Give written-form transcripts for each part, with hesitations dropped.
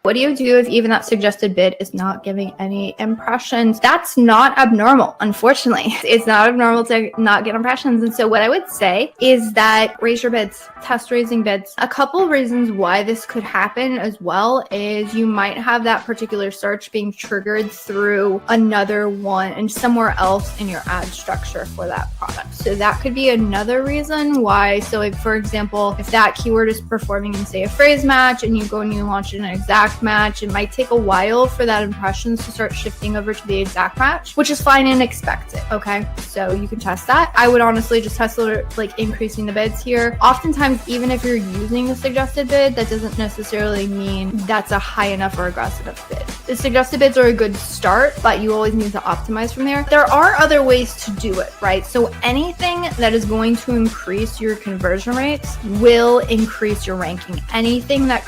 What do you do if even that suggested bid is not giving any impressions? That's not abnormal, unfortunately. It's not abnormal to not get impressions. And so what I would say is that raise your bids, test raising bids. A couple of reasons why this could happen as well is you might have that particular search being triggered through another one and somewhere else in your ad structure for that product. So that could be another reason why. So if, for example, if that keyword is performing in, say, a phrase match and you go and you launch an exact match, it might take a while for that impressions to start shifting over to the exact match, which is fine and expected. Okay, so you can test that. I would honestly just test like increasing the bids here. Oftentimes, even if you're using the suggested bid, that doesn't necessarily mean that's a high enough or aggressive enough bid. The suggested bids are a good start, but you always need to optimize from there. There are other ways to do it, right? So anything that is going to increase your conversion rates will increase your ranking. Anything that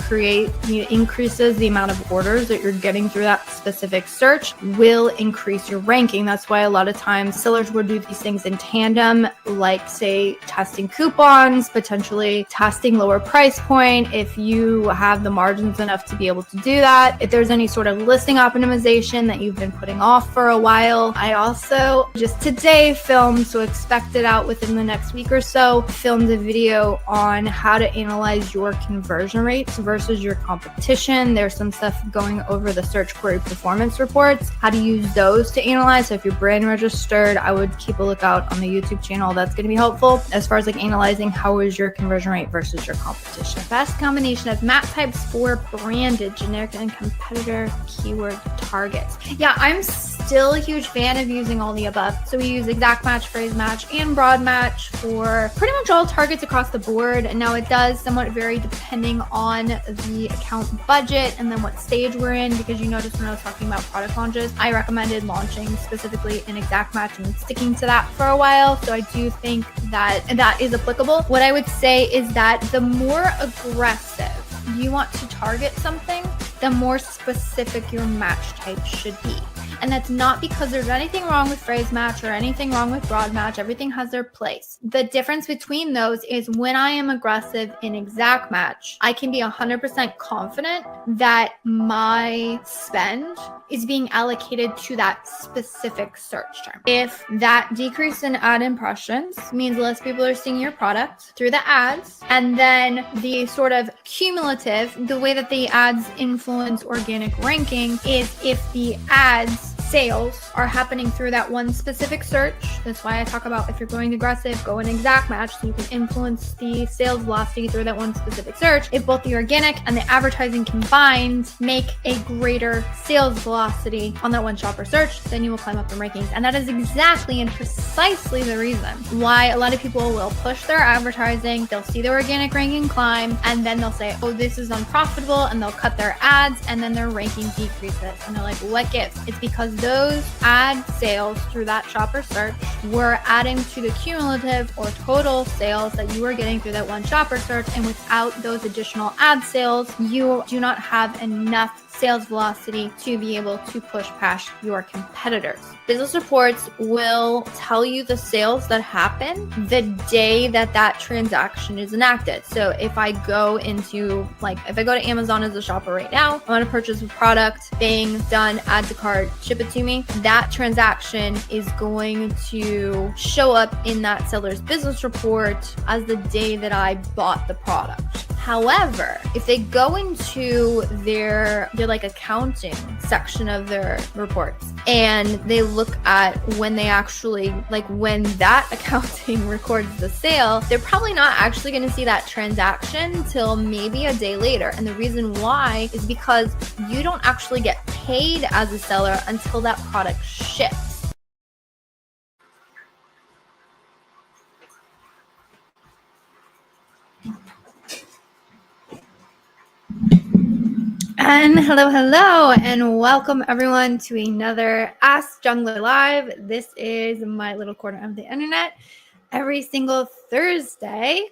increases the amount of orders that you're getting through that specific search will increase your ranking. That's why a lot of times sellers will do these things in tandem, like, say, testing coupons, potentially testing lower price point if you have the margins enough to be able to do that. If there's any sort of listing optimization that you've been putting off for a while. I also just today filmed, so expect it out within the next week or so, filmed a video on how to analyze your conversion rates versus your competition. There's some stuff going over the search query performance reports, how to use those to analyze. So if you're brand registered, I would keep a lookout on the YouTube channel. That's going to be helpful as far as like analyzing how is your conversion rate versus your competition. Best combination of map types for branded, generic, and competitor keyword targets. Yeah, I'm still a huge fan of using all the above. So we use exact match, phrase match, and broad match for pretty much all targets across the board. And now it does somewhat vary depending on the account budget and then what stage we're in, because you notice when I was talking about product launches, I recommended launching specifically an exact match and sticking to that for a while. So I do think that that is applicable. What I would say is that the more aggressive you want to target something, the more specific your match type should be. And that's not because there's anything wrong with phrase match or anything wrong with broad match. Everything has their place. The difference between those is when I am aggressive in exact match, I can be 100% confident that my spend is being allocated to that specific search term. If that decrease in ad impressions means less people are seeing your product through the ads, and then the sort of cumulative, the way that the ads influence organic ranking is if the ads sales are happening through that one specific search. That's why I talk about if you're going aggressive, go an exact match so you can influence the sales velocity through that one specific search. If both the organic and the advertising combined make a greater sales velocity on that one shopper search, then you will climb up in rankings. And that is exactly and precisely the reason why a lot of people will push their advertising, they'll see their organic ranking climb, and then they'll say, oh, this is unprofitable, and they'll cut their ads, and then their ranking decreases. And they're like, what gives? It's because those ad sales through that shopper search were adding to the cumulative or total sales that you were getting through that one shopper search. And without those additional ad sales, you do not have enough sales velocity to be able to push past your competitors. Business reports will tell you the sales that happen the day that that transaction is enacted. So if I go into, if I go to Amazon as a shopper right now, I want to purchase a product, bang, done, add to cart, ship it to me. That transaction is going to show up in that seller's business report as the day that I bought the product. However, if they go into their accounting section of their reports and they look at when they actually, when that accounting records the sale, they're probably not actually going to see that transaction till maybe a day later. And the reason why is because you don't actually get paid as a seller until that product ships. And hello, and welcome everyone to another Ask Junglr Live. This is my little corner of the internet. Every single Thursday,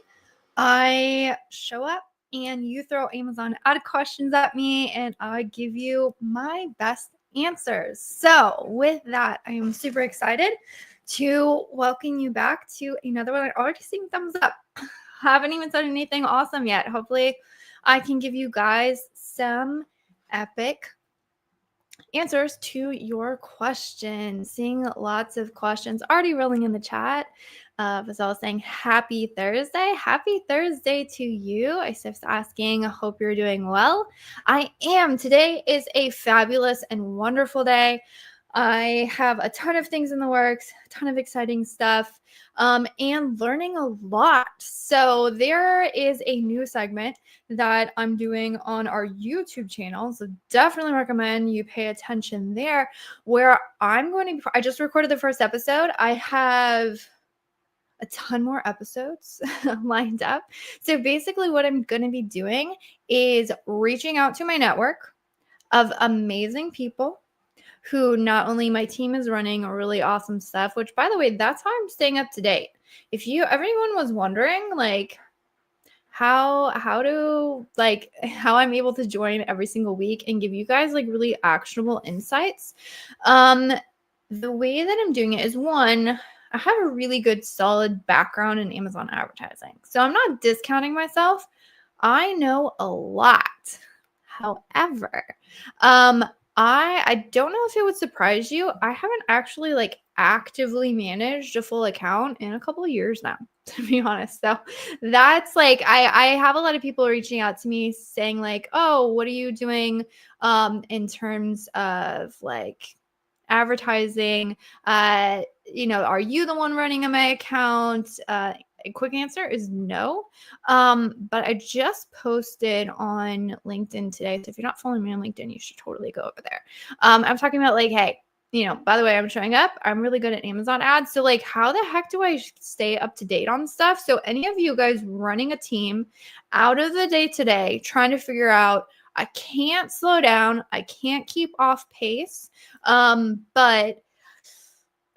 I show up and you throw Amazon ad questions at me and I give you my best answers. So with that, I am super excited to welcome you back to another one. I'm already seeing thumbs up. Haven't even said anything awesome yet. Hopefully I can give you guys some epic answers to your questions. Seeing lots of questions already rolling in the chat. As I was saying, happy Thursday. Happy Thursday to you. Isif's asking, I hope you're doing well. I am. Today is a fabulous and wonderful day. I have a ton of things in the works, a ton of exciting stuff, and learning a lot. So there is a new segment that I'm doing on our YouTube channel. So definitely recommend you pay attention there, where I just recorded the first episode. I have a ton more episodes lined up. So basically what I'm going to be doing is reaching out to my network of amazing people who not only my team is running a really awesome stuff, which by the way, that's how I'm staying up to date. If everyone was wondering like how I'm able to join every single week and give you guys like really actionable insights. The way that I'm doing it is, one, I have a really good solid background in Amazon advertising. So I'm not discounting myself. I know a lot. However, I don't know if it would surprise you. I haven't actually like actively managed a full account in a couple of years now, to be honest. So that's like, I have a lot of people reaching out to me saying like, oh, what are you doing in terms of like advertising? Are you the one running my account? A quick answer is no. But I just posted on LinkedIn today. So if you're not following me on LinkedIn, you should totally go over there. I'm talking about like, hey, by the way, I'm showing up. I'm really good at Amazon ads. So like, how the heck do I stay up to date on stuff? So any of you guys running a team out of the day today, trying to figure out, I can't slow down. I can't keep off pace. But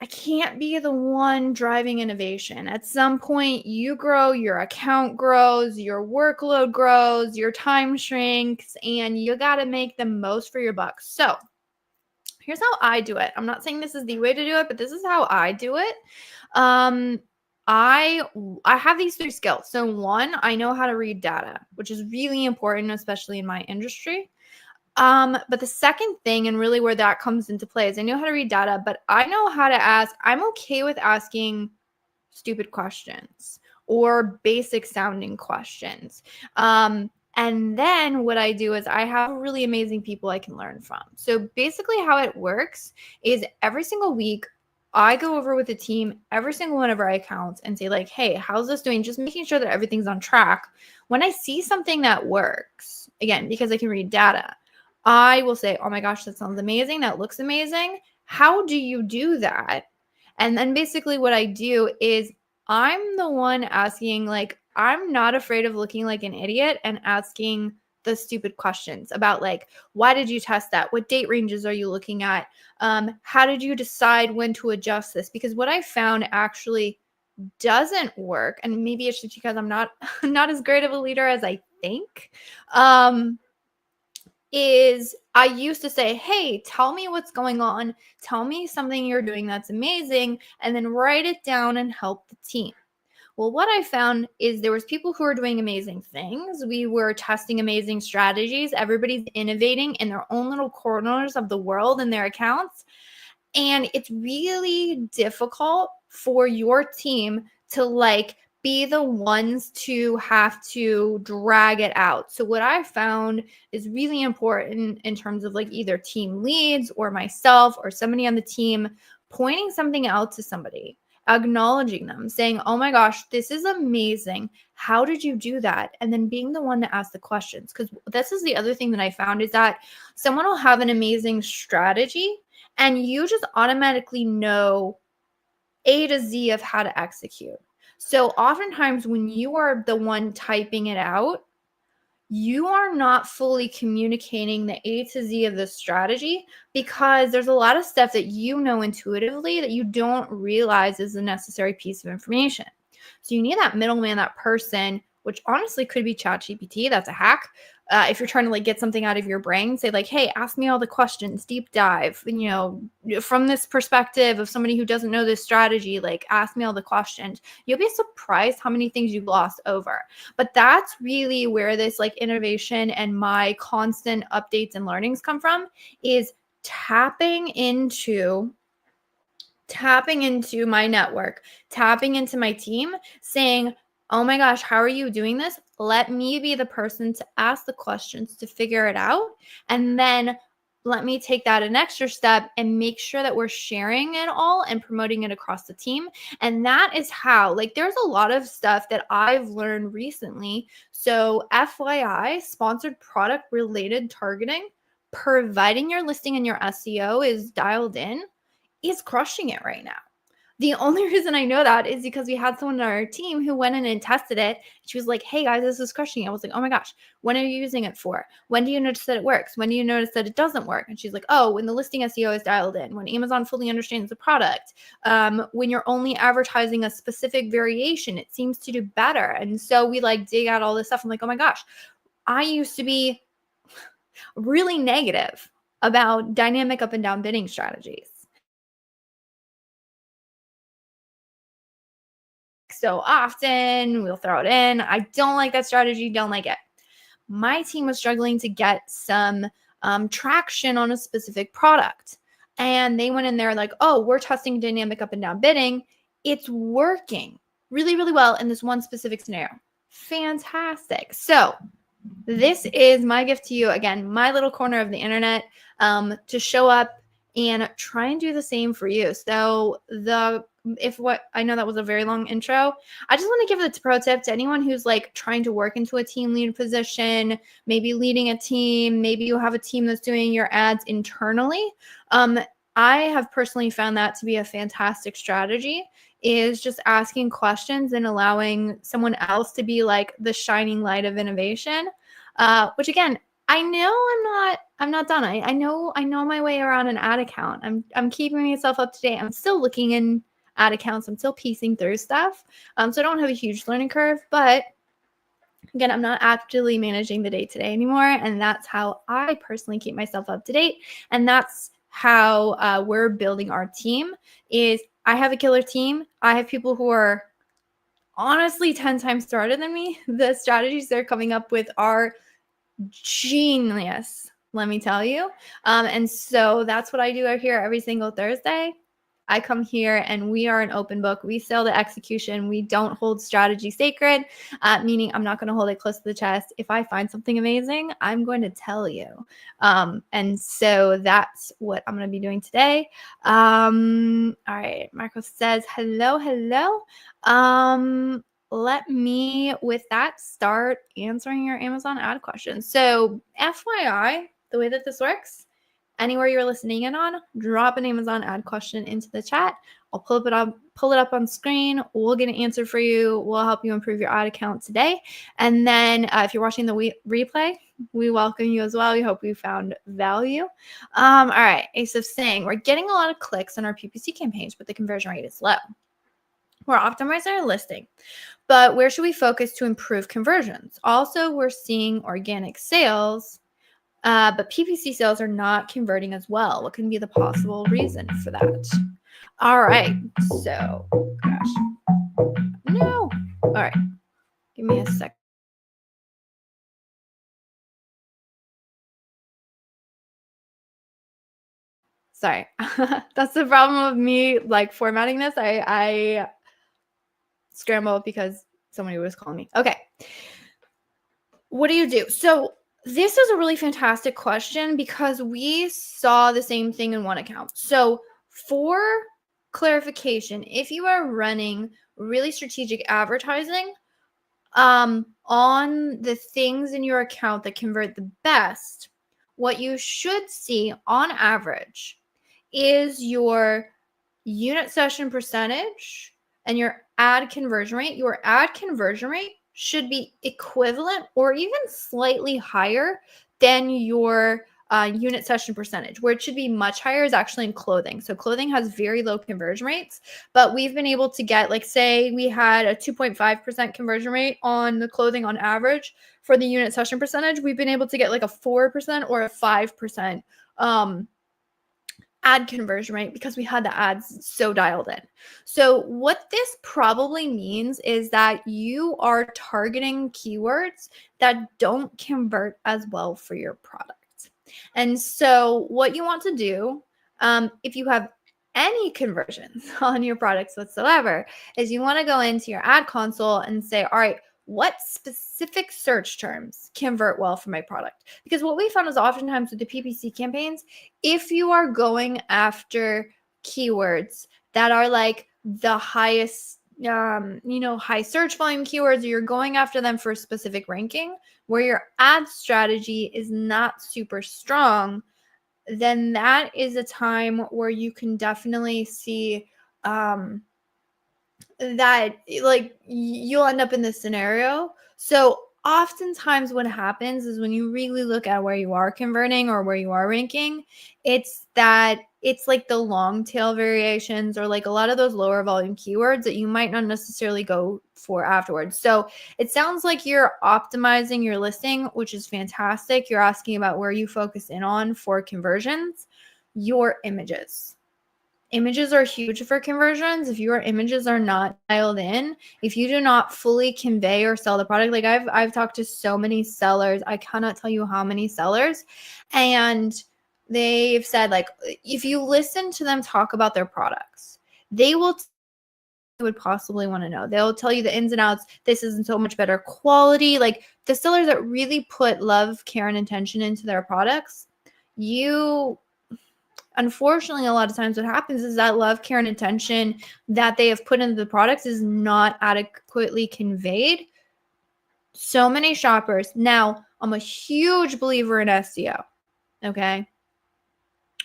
I can't be the one driving innovation. At some point, you grow, your account grows, your workload grows, your time shrinks, and you got to make the most for your bucks. So here's how I do it. I'm not saying this is the way to do it, but this is how I do it. I have these 3 skills. So one, I know how to read data, which is really important, especially in my industry. But the second thing, and really where that comes into play, is I know how to read data, but I know how to ask. I'm okay with asking stupid questions or basic sounding questions. And then what I do is I have really amazing people I can learn from. So basically how it works is every single week, I go over with the team, every single one of our accounts, and say like, hey, how's this doing? Just making sure that everything's on track. When I see something that works, again, because I can read data, I will say, oh my gosh, that sounds amazing. That looks amazing. How do you do that? And then basically what I do is I'm the one asking, like, I'm not afraid of looking like an idiot and asking the stupid questions about like, why did you test that? What date ranges are you looking at? How did you decide when to adjust this? Because what I found actually doesn't work, and maybe it's just because I'm not as great of a leader as I think, is I used to say, hey, tell me what's going on. Tell me something you're doing that's amazing, and then write it down and help the team. Well, what I found is there was people who were doing amazing things. We were testing amazing strategies. Everybody's innovating in their own little corners of the world in their accounts. And it's really difficult for your team to like be the ones to have to drag it out. So what I found is really important in terms of like either team leads or myself or somebody on the team pointing something out to somebody, acknowledging them, saying, oh my gosh, this is amazing. How did you do that? And then being the one to ask the questions. Because this is the other thing that I found is that someone will have an amazing strategy and you just automatically know A to Z of how to execute. So oftentimes when you are the one typing it out, you are not fully communicating the A to Z of the strategy because there's a lot of stuff that you know intuitively that you don't realize is a necessary piece of information. So you need that middleman, that person which honestly could be ChatGPT. That's a hack. If you're trying to like get something out of your brain, say like, hey, ask me all the questions, deep dive, from this perspective of somebody who doesn't know this strategy, like ask me all the questions. You'll be surprised how many things you gloss over. But that's really where this like innovation and my constant updates and learnings come from, is tapping into my network, tapping into my team, saying, oh my gosh, how are you doing this? Let me be the person to ask the questions to figure it out. And then let me take that an extra step and make sure that we're sharing it all and promoting it across the team. And that is how, like, there's a lot of stuff that I've learned recently. So FYI, sponsored product related targeting, providing your listing and your SEO is dialed in, is crushing it right now. The only reason I know that is because we had someone on our team who went in and tested it. She was like, hey guys, this is crushing it. I was like, oh my gosh, when are you using it for? When do you notice that it works? When do you notice that it doesn't work? And she's like, oh, when the listing SEO is dialed in, when Amazon fully understands the product, when you're only advertising a specific variation, it seems to do better. And so we like dig out all this stuff. I'm like, oh my gosh, I used to be really negative about dynamic up and down bidding strategies. So often we'll throw it in. I don't like that strategy. Don't like it. My team was struggling to get some traction on a specific product. And they went in there like, oh, we're testing dynamic up and down bidding. It's working really, really well in this one specific scenario. Fantastic. So this is my gift to you. Again, my little corner of the internet, to show up and try and do the same for you. So I know that was a very long intro. I just want to give a pro tip to anyone who's like trying to work into a team lead position, maybe leading a team, maybe you have a team that's doing your ads internally. I have personally found that to be a fantastic strategy, is just asking questions and allowing someone else to be like the shining light of innovation. Which again, I know I'm not done. I know my way around an ad account. I'm keeping myself up to date. I'm still looking in ad accounts. I'm still piecing through stuff. So I don't have a huge learning curve, but again, I'm not actively managing the day-to-day anymore. And that's how I personally keep myself up to date. And that's how we're building our team. Is I have a killer team. I have people who are honestly 10 times smarter than me. The strategies they're coming up with are genius, let me tell you. And so that's what I do out here every single Thursday. I come here and we are an open book. We sell the execution. We don't hold strategy sacred, meaning I'm not going to hold it close to the chest. If I find something amazing, I'm going to tell you. And so that's what I'm going to be doing today. All right. Marco says, hello. Let me, with that, start answering your Amazon ad questions. So FYI, the way that this works, anywhere you're listening in on, drop an Amazon ad question into the chat. I'll pull it up on screen. We'll get an answer for you. We'll help you improve your ad account today. And then if you're watching the replay, we welcome you as well. We hope you found value. All right. Ace of saying, we're getting a lot of clicks on our PPC campaigns, but the conversion rate is low. We're optimizing our listing, but where should we focus to improve conversions? Also, we're seeing organic sales, but PPC sales are not converting as well. What can be the possible reason for that? All right. So, gosh. No. All right. Give me a sec. Sorry. That's the problem of me like formatting this. I scrambled because somebody was calling me. Okay. What do you do? So this is a really fantastic question because we saw the same thing in one account. So for clarification, if you are running really strategic advertising on the things in your account that convert the best, what you should see on average is your unit session percentage and your ad conversion rate. Your ad conversion rate should be equivalent or even slightly higher than your unit session percentage. Where it should be much higher is actually in clothing. So clothing has very low conversion rates, but we've been able to get, like, say we had a 2.5% conversion rate on the clothing on average for the unit session percentage. We've been able to get like a 4% or a 5% ad conversion rate because we had the ads so dialed in. So what this probably means is that you are targeting keywords that don't convert as well for your product. And so what you want to do, if you have any conversions on your products whatsoever, is you want to go into your ad console and say, all right, what specific search terms convert well for my product? Because what we found is oftentimes with the PPC campaigns, if you are going after keywords that are like the highest, high search volume keywords, or you're going after them for a specific ranking where your ad strategy is not super strong, then that is a time where you can definitely see that like you'll end up in this scenario. So oftentimes what happens is when you really look at where you are converting or where you are ranking, it's like the long tail variations or like a lot of those lower volume keywords that you might not necessarily go for afterwards. So it sounds like you're optimizing your listing, which is fantastic. You're asking about where you focus in on for conversions. Your images. Images are huge for conversions. If your images are not dialed in, if you do not fully convey or sell the product, like I've talked to so many sellers, I cannot tell you how many sellers, and they've said, like, if you listen to them talk about their products, they will would possibly want to know. They'll tell you the ins and outs. This isn't so much better quality. Like the sellers that really put love, care, and attention into their products, unfortunately, a lot of times what happens is that love, care, and attention that they have put into the products is not adequately conveyed. So many shoppers. Now, I'm a huge believer in SEO. Okay.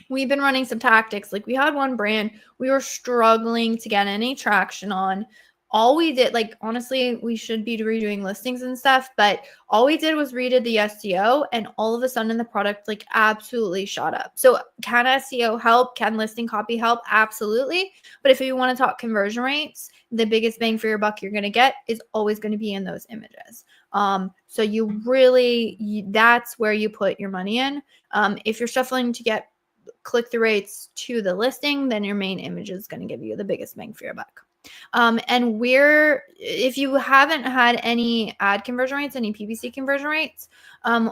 We've been running some tactics. Like we had one brand we were struggling to get any traction on. All we did, like, honestly, we should be redoing listings and stuff, but all we did was redid the SEO, and all of a sudden the product like absolutely shot up. So can SEO help? Can listing copy help? Absolutely. But if you want to talk conversion rates, the biggest bang for your buck you're going to get is always going to be in those images. So that's where you put your money in. If you're shuffling to get click-through rates to the listing, then your main image is going to give you the biggest bang for your buck. And if you haven't had any ad conversion rates, any PPC conversion rates,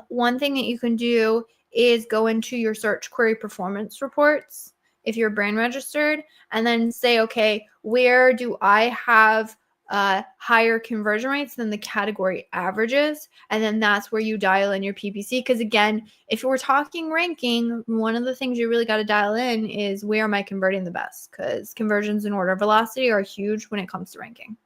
one thing that you can do is go into your search query performance reports if you're brand registered, and then say, okay, where do I have higher conversion rates than the category averages? And then that's where you dial in your PPC. Because again, if we're talking ranking, one of the things you really got to dial in is where am I converting the best? Because conversions and order velocity are huge when it comes to ranking.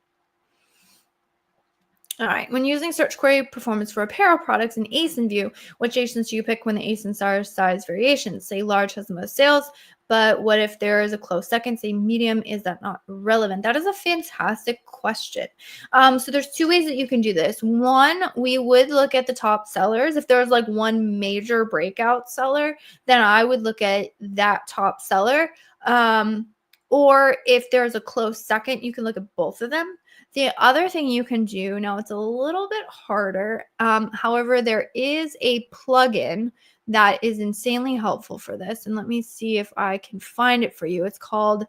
All right, when using search query performance for apparel products in ASIN view, which ASINs do you pick when the ASINs are size variations? Say large has the most sales, but what if there is a close second? Say medium, is that not relevant? That is a fantastic question. So there's two ways that you can do this. One, we would look at the top sellers. If there's like one major breakout seller, then I would look at that top seller. Or if there's a close second, you can look at both of them. The other thing you can do, now it's a little bit harder. However, there is a plugin that is insanely helpful for this. And let me see if I can find it for you. It's called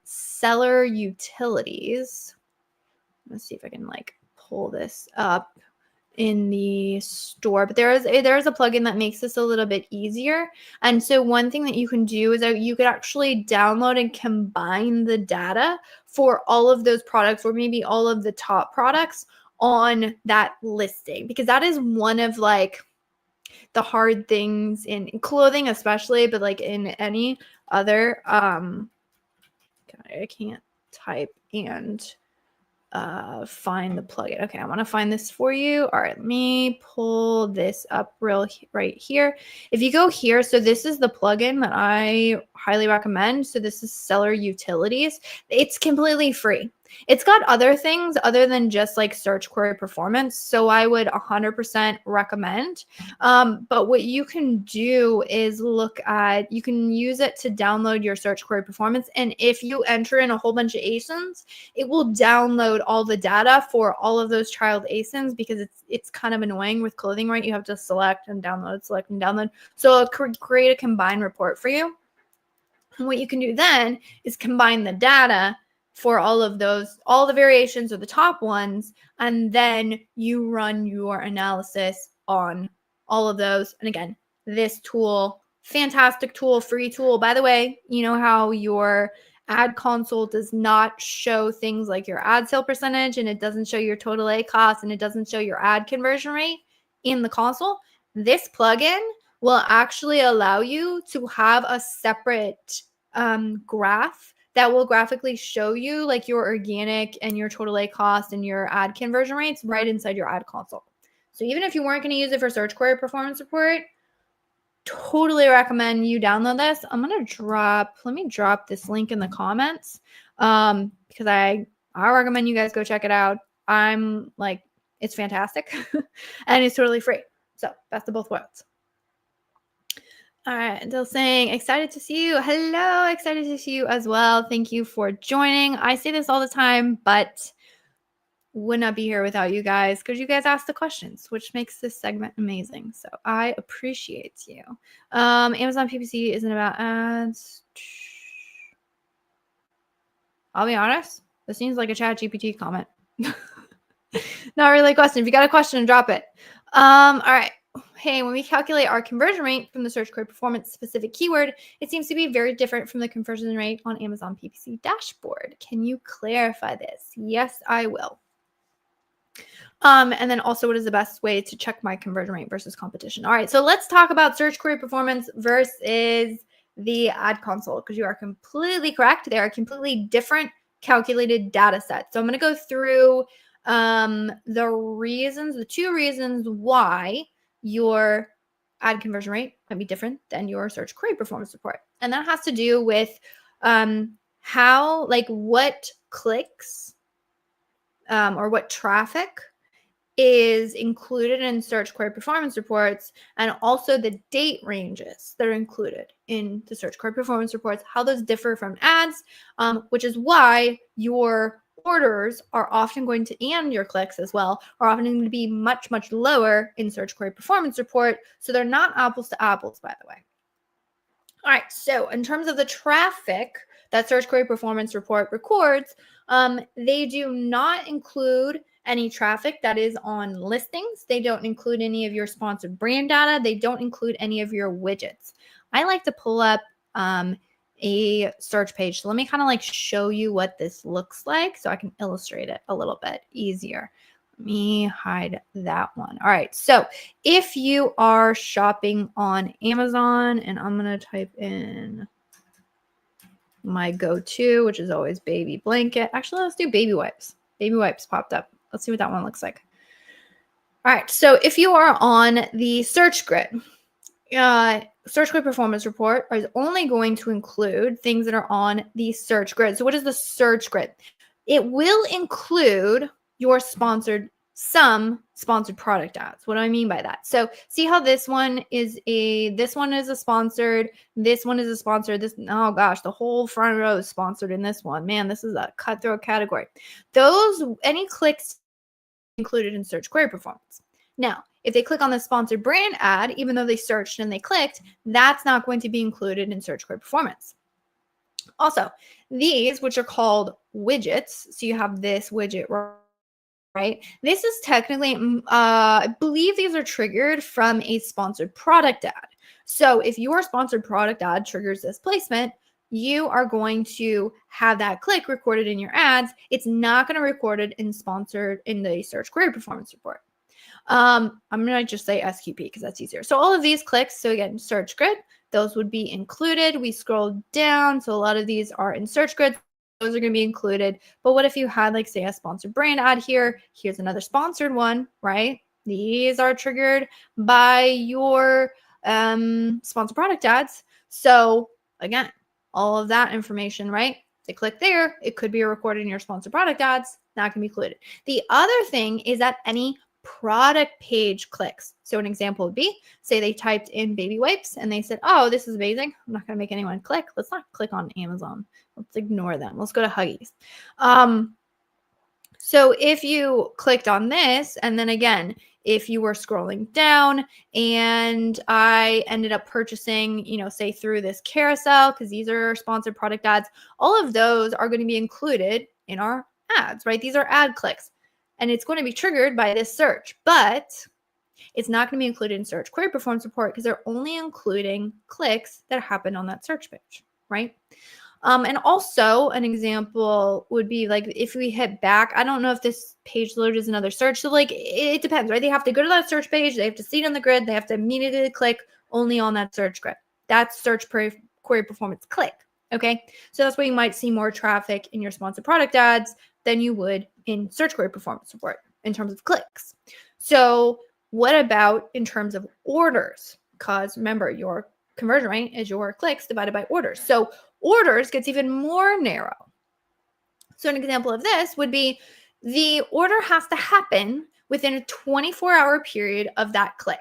Seller Utilities. Let's see if I can like pull this up in the store, but there is a plugin that makes this a little bit easier. And so one thing that you can do is that you could actually download and combine the data for all of those products, or maybe all of the top products on that listing, because that is one of like the hard things in clothing especially, but like in any other I can't type and find the plugin. Okay, I want to find this for you. All right, let me pull this up right here. If you go here, so this is the plugin that I highly recommend. So this is Seller Utilities. It's completely free. It's got other things other than just like search query performance. So I would 100% recommend. But what you can do is you can use it to download your search query performance. And if you enter in a whole bunch of ASINs, it will download all the data for all of those child ASINs, because it's kind of annoying with clothing, right? You have to select and download, select and download. So it'll create a combined report for you. And what you can do then is combine the data for all the variations or the top ones, and then you run your analysis on all of those. And again, this tool, fantastic tool, free tool. By the way, you know how your ad console does not show things like your ad sale percentage, and it doesn't show your total ACoS, and it doesn't show your ad conversion rate in the console? This plugin will actually allow you to have a separate graph that will graphically show you like your organic and your total ACoS and your ad conversion rates right inside your ad console. So even if you weren't going to use it for search query performance report, totally recommend you download this. Let me drop this link in the comments because I recommend you guys go check it out. I'm like, it's fantastic and it's totally free. So best of both worlds. All right, Dill saying, excited to see you. Hello, excited to see you as well. Thank you for joining. I say this all the time, but would not be here without you guys because you guys ask the questions, which makes this segment amazing. So I appreciate you. Amazon PPC isn't about ads. I'll be honest, this seems like a ChatGPT comment. Not really a question. If you got a question, drop it. All right. Hey, when we calculate our conversion rate from the search query performance specific keyword, it seems to be very different from the conversion rate on Amazon PPC dashboard. Can you clarify this? Yes, I will. And then also, what is the best way to check my conversion rate versus competition? All right, so let's talk about search query performance versus the ad console, because you are completely correct. They are completely different calculated data sets. So I'm going to go through the two reasons why your ad conversion rate can be different than your search query performance report. And that has to do with what clicks or what traffic is included in search query performance reports, and also the date ranges that are included in the search query performance reports, how those differ from ads, which is why your orders are often going to, and your clicks as well, are often going to be much, much lower in search query performance report. So they're not apples to apples, by the way. All right, so in terms of the traffic that search query performance report records, they do not include any traffic that is on listings. They don't include any of your sponsored brand data. They don't include any of your widgets. I like to pull up a search page. So let me kind of like show you what this looks like so I can illustrate it a little bit easier. Let me hide that one. All right. So if you are shopping on Amazon, and I'm going to type in my go-to, which is always baby blanket. Actually, let's do baby wipes. Baby wipes popped up. Let's see what that one looks like. All right. So if you are on the search grid, search grid performance report is only going to include things that are on the search grid. So what is the search grid? It will include your some sponsored product ads. What do I mean by that? So see how this one is a sponsored, this one is a sponsored, oh gosh, the whole front row is sponsored in this one. Man, this is a cutthroat category. Any clicks included in search query performance. Now, if they click on the sponsored brand ad, even though they searched and they clicked, that's not going to be included in search query performance. Also, these, which are called widgets, so you have this widget, right? This is technically, I believe these are triggered from a sponsored product ad. So if your sponsored product ad triggers this placement, you are going to have that click recorded in your ads. It's not going to record it in the search query performance report. I'm going to just say SQP because that's easier. So all of these clicks, so again, search grid, those would be included. We scroll down. So a lot of these are in search grid. Those are going to be included. But what if you had, like, say, a sponsored brand ad here? Here's another sponsored one, right? These are triggered by your sponsored product ads. So again, all of that information, right? They click there. It could be recorded in your sponsored product ads. That can be included. The other thing is that any product page clicks. So an example would be, say they typed in baby wipes and they said, oh, this is amazing. I'm not going to make anyone click. Let's not click on Amazon. Let's ignore them. Let's go to Huggies. So if you clicked on this, and then again, if you were scrolling down and I ended up purchasing, say through this carousel, because these are sponsored product ads, all of those are going to be included in our ads, right? These are ad clicks. And it's going to be triggered by this search, but it's not going to be included in search query performance report because they're only including clicks that happened on that search page, right? And also an example would be like if we hit back, I don't know if this page load is another search. So like it depends, right? They have to go to that search page. They have to see it on the grid. They have to immediately click only on that search grid. That's search query performance click. Okay. So that's why you might see more traffic in your sponsored product ads than you would in search query performance report in terms of clicks. So what about in terms of orders? Because remember, your conversion rate is your clicks divided by orders. So orders gets even more narrow. So an example of this would be the order has to happen within a 24-hour period of that click.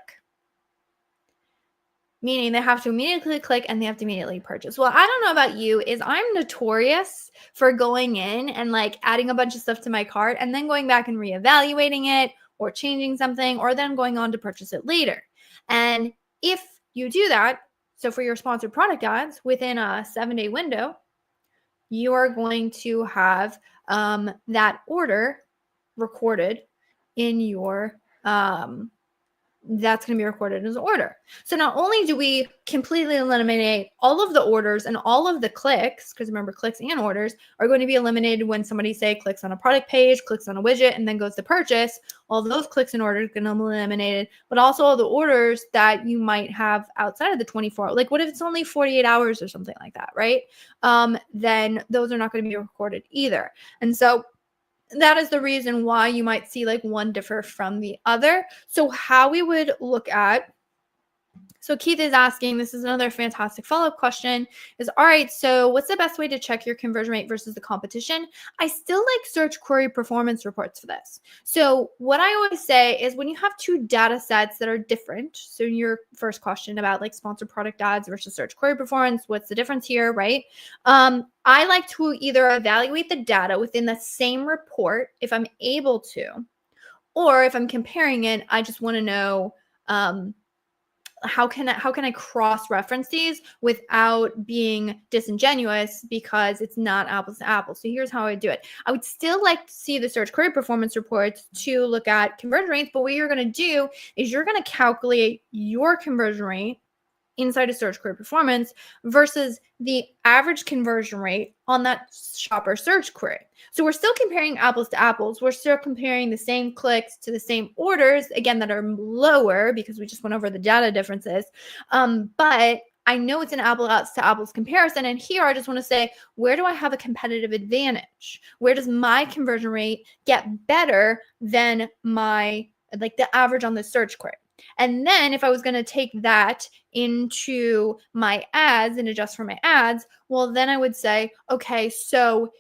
Meaning they have to immediately click and they have to immediately purchase. Well, I don't know about you, is I'm notorious for going in and like adding a bunch of stuff to my cart and then going back and reevaluating it or changing something or then going on to purchase it later. And if you do that, so for your sponsored product ads within a 7-day window, you are going to have that order recorded in your that's going to be recorded as an order. So not only do we completely eliminate all of the orders and all of the clicks, because remember, clicks and orders are going to be eliminated when somebody, say, clicks on a product page, clicks on a widget, and then goes to purchase. All those clicks and orders are going to be eliminated, but also all the orders that you might have outside of the 24, like what if it's only 48 hours or something like that, right? Then those are not going to be recorded either. And so that is the reason why you might see like one differ from the other. So how we would look at, so Keith is asking, this is another fantastic follow-up question, is all right, so what's the best way to check your conversion rate versus the competition? I still like search query performance reports for this. So what I always say is when you have two data sets that are different, so your first question about like sponsored product ads versus search query performance, what's the difference here, right? I like to either evaluate the data within the same report if I'm able to, or if I'm comparing it, I just want to know how can I cross-reference these without being disingenuous because it's not apples to apples. So here's how I do it. I would still like to see the search query performance reports to look at conversion rates, but what you're going to do is you're going to calculate your conversion rate inside of search query performance versus the average conversion rate on that shopper search query. So we're still comparing apples to apples. We're still comparing the same clicks to the same orders, again, that are lower because we just went over the data differences. But I know it's an apples to apples comparison. And here I just want to say, where do I have a competitive advantage? Where does my conversion rate get better than my, like the average on the search query? And then if I was going to take that into my ads and adjust for my ads, well, then I would say, okay, so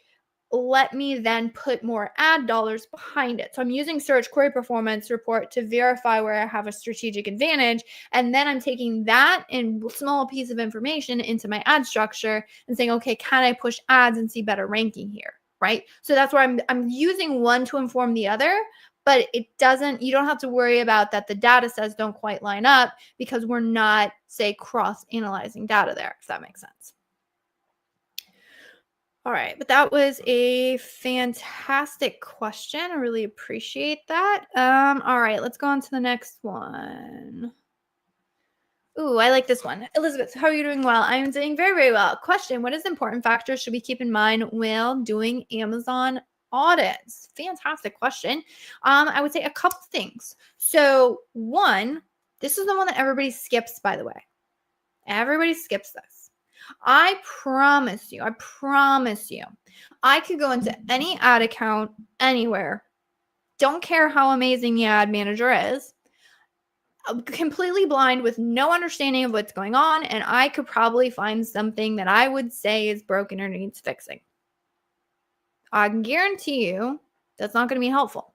let me then put more ad dollars behind it. So I'm using search query performance report to verify where I have a strategic advantage. And then I'm taking that and small piece of information into my ad structure and saying, okay, can I push ads and see better ranking here? Right. So that's where I'm using one to inform the other. But it doesn't, you don't have to worry about that the data sets don't quite line up because we're not, say, cross-analyzing data there, if that makes sense. All right, but that was a fantastic question. I really appreciate that. All right, let's go on to the next one. Ooh, I like this one. Elizabeth, how are you doing? Well, I'm doing very, very well. Question, what is important factors should we keep in mind while doing Amazon audits? Fantastic question. I would say a couple things. So one, this is the one that everybody skips, by the way. Everybody skips this. I promise you, I could go into any ad account anywhere. Don't care how amazing the ad manager is. I'm completely blind with no understanding of what's going on. And I could probably find something that I would say is broken or needs fixing. I can guarantee you that's not going to be helpful.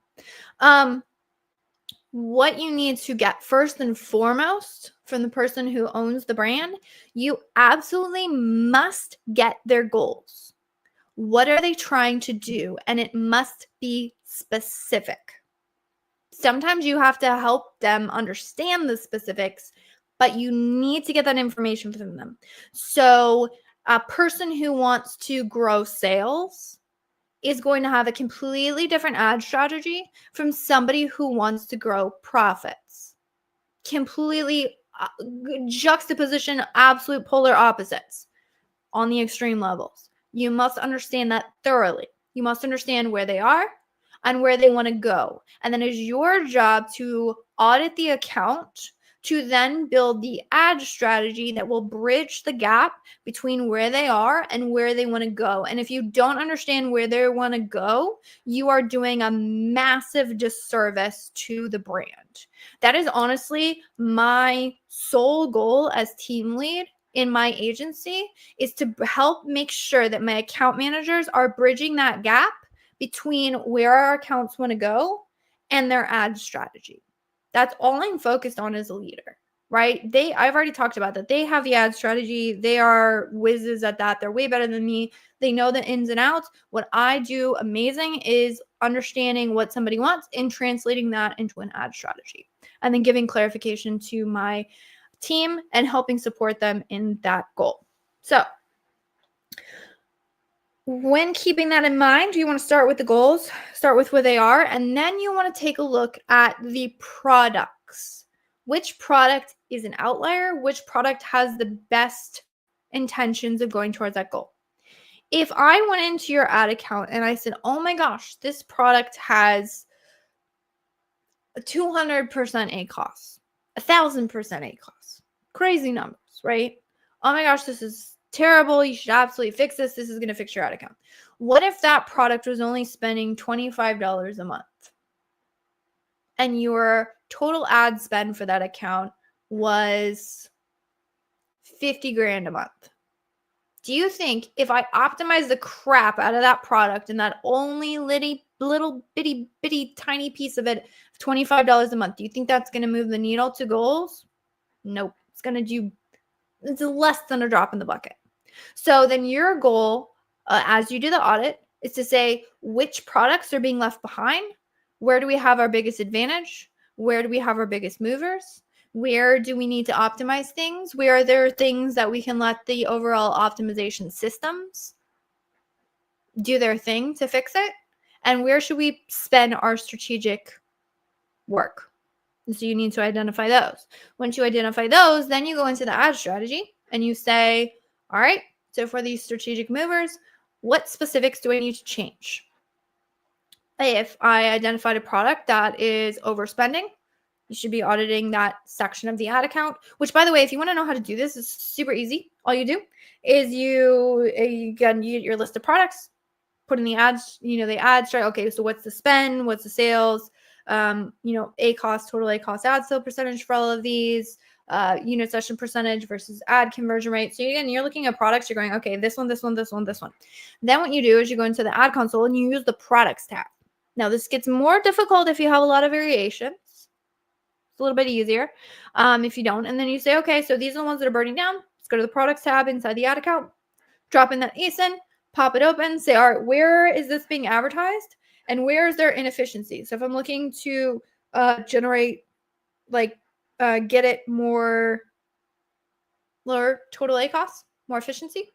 What you need to get first and foremost from the person who owns the brand, you absolutely must get their goals. What are they trying to do? And it must be specific. Sometimes you have to help them understand the specifics, but you need to get that information from them. So a person who wants to grow sales is going to have a completely different ad strategy from somebody who wants to grow profits. Completely juxtaposition, absolute polar opposites on the extreme levels. You must understand that thoroughly. You must understand where they are and where they want to go. And then it's your job to audit the account to then build the ad strategy that will bridge the gap between where they are and where they want to go. And if you don't understand where they want to go, you are doing a massive disservice to the brand. That is honestly my sole goal as team lead in my agency, is to help make sure that my account managers are bridging that gap between where our accounts want to go and their ad strategy. That's all I'm focused on as a leader, right? I've already talked about that. They have the ad strategy. They are whizzes at that. They're way better than me. They know the ins and outs. What I do amazing is understanding what somebody wants and translating that into an ad strategy, and then giving clarification to my team and helping support them in that goal. So when keeping that in mind, you want to start with the goals, start with where they are, and then you want to take a look at the products. Which product is an outlier? Which product has the best intentions of going towards that goal? If I went into your ad account and I said, oh my gosh, this product has a 200% ACOS, 1,000% ACOS, crazy numbers, right? Oh my gosh, this is terrible. You should absolutely fix this. This is going to fix your ad account. What if that product was only spending $25 a month and your total ad spend for that account was 50 grand a month? Do you think if I optimize the crap out of that product and that only little bitty tiny piece of it, $25 a month, do you think that's going to move the needle to goals? Nope. It's less than a drop in the bucket. So then your goal, as you do the audit, is to say which products are being left behind. Where do we have our biggest advantage? Where do we have our biggest movers? Where do we need to optimize things? Where are there things that we can let the overall optimization systems do their thing to fix it? And where should we spend our strategic work? So you need to identify those. Once you identify those, then you go into the ad strategy and you say, all right, so for these strategic movers, what specifics do I need to change? If I identified a product that is overspending, you should be auditing that section of the ad account, which, by the way, if you want to know how to do this, is super easy. All you do is you get your list of products, put in the ads, the ads, right? Okay, so what's the spend? What's the sales? ACOS, total ACOS ad sale percentage for all of these, unit session percentage versus ad conversion rate. So again, you're looking at products, you're going, okay, this one, this one, this one, this one. Then what you do is you go into the ad console and you use the products tab. Now this gets more difficult if you have a lot of variations. It's a little bit easier if you don't. And then you say, okay, so these are the ones that are burning down. Let's go to the products tab inside the ad account, drop in that ASIN, pop it open, say, all right, where is this being advertised? And where is there inefficiency? So if I'm looking to generate, get it lower total ACOS, more efficiency,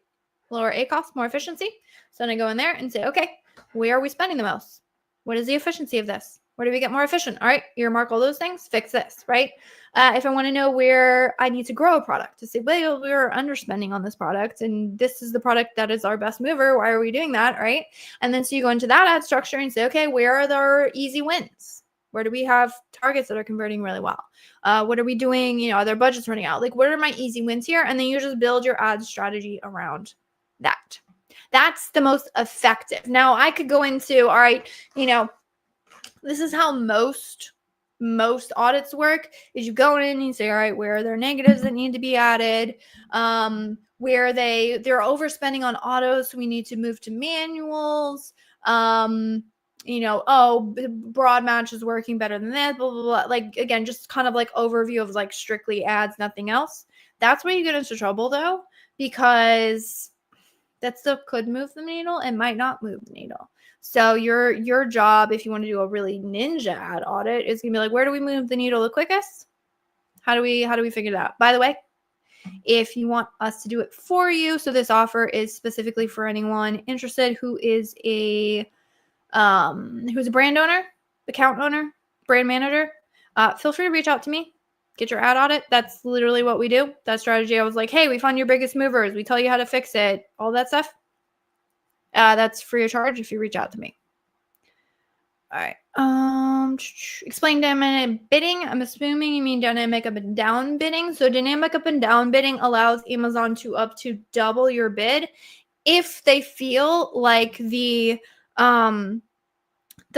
lower ACOS, more efficiency. So then I go in there and say, okay, where are we spending the most? What is the efficiency of this? Where do we get more efficient? All right, earmark all those things, fix this, right? If I want to know where I need to grow a product, to say, well, we're underspending on this product, and this is the product that is our best mover. Why are we doing that, right? And then so you go into that ad structure and say, okay, where are our easy wins? Where do we have targets that are converting really well? What are we doing? Are their budgets running out? What are my easy wins here? And then you just build your ad strategy around that. That's the most effective. Now I could go into, all right, this is how most audits work, is you go in and you say, all right, where are there negatives that need to be added? Where they're overspending on autos, so we need to move to manuals. Broad match is working better than this, blah, blah, blah. Like, again, just kind of like overview of like strictly ads, nothing else. That's where you get into trouble though, because that stuff could move the needle and might not move the needle. So your job, if you want to do a really ninja ad audit, is gonna be like, where do we move the needle the quickest? How do we figure that out? By the way, if you want us to do it for you, so this offer is specifically for anyone interested who is a brand owner, account owner, brand manager, feel free to reach out to me. Get your ad audit. That's literally what we do. That strategy. I was like, hey, we found your biggest movers. We tell you how to fix it. All that stuff. That's free of charge if you reach out to me. All right. Explain dynamic bidding. I'm assuming you mean dynamic up and down bidding. So dynamic up and down bidding allows Amazon to up to double your bid if they feel like the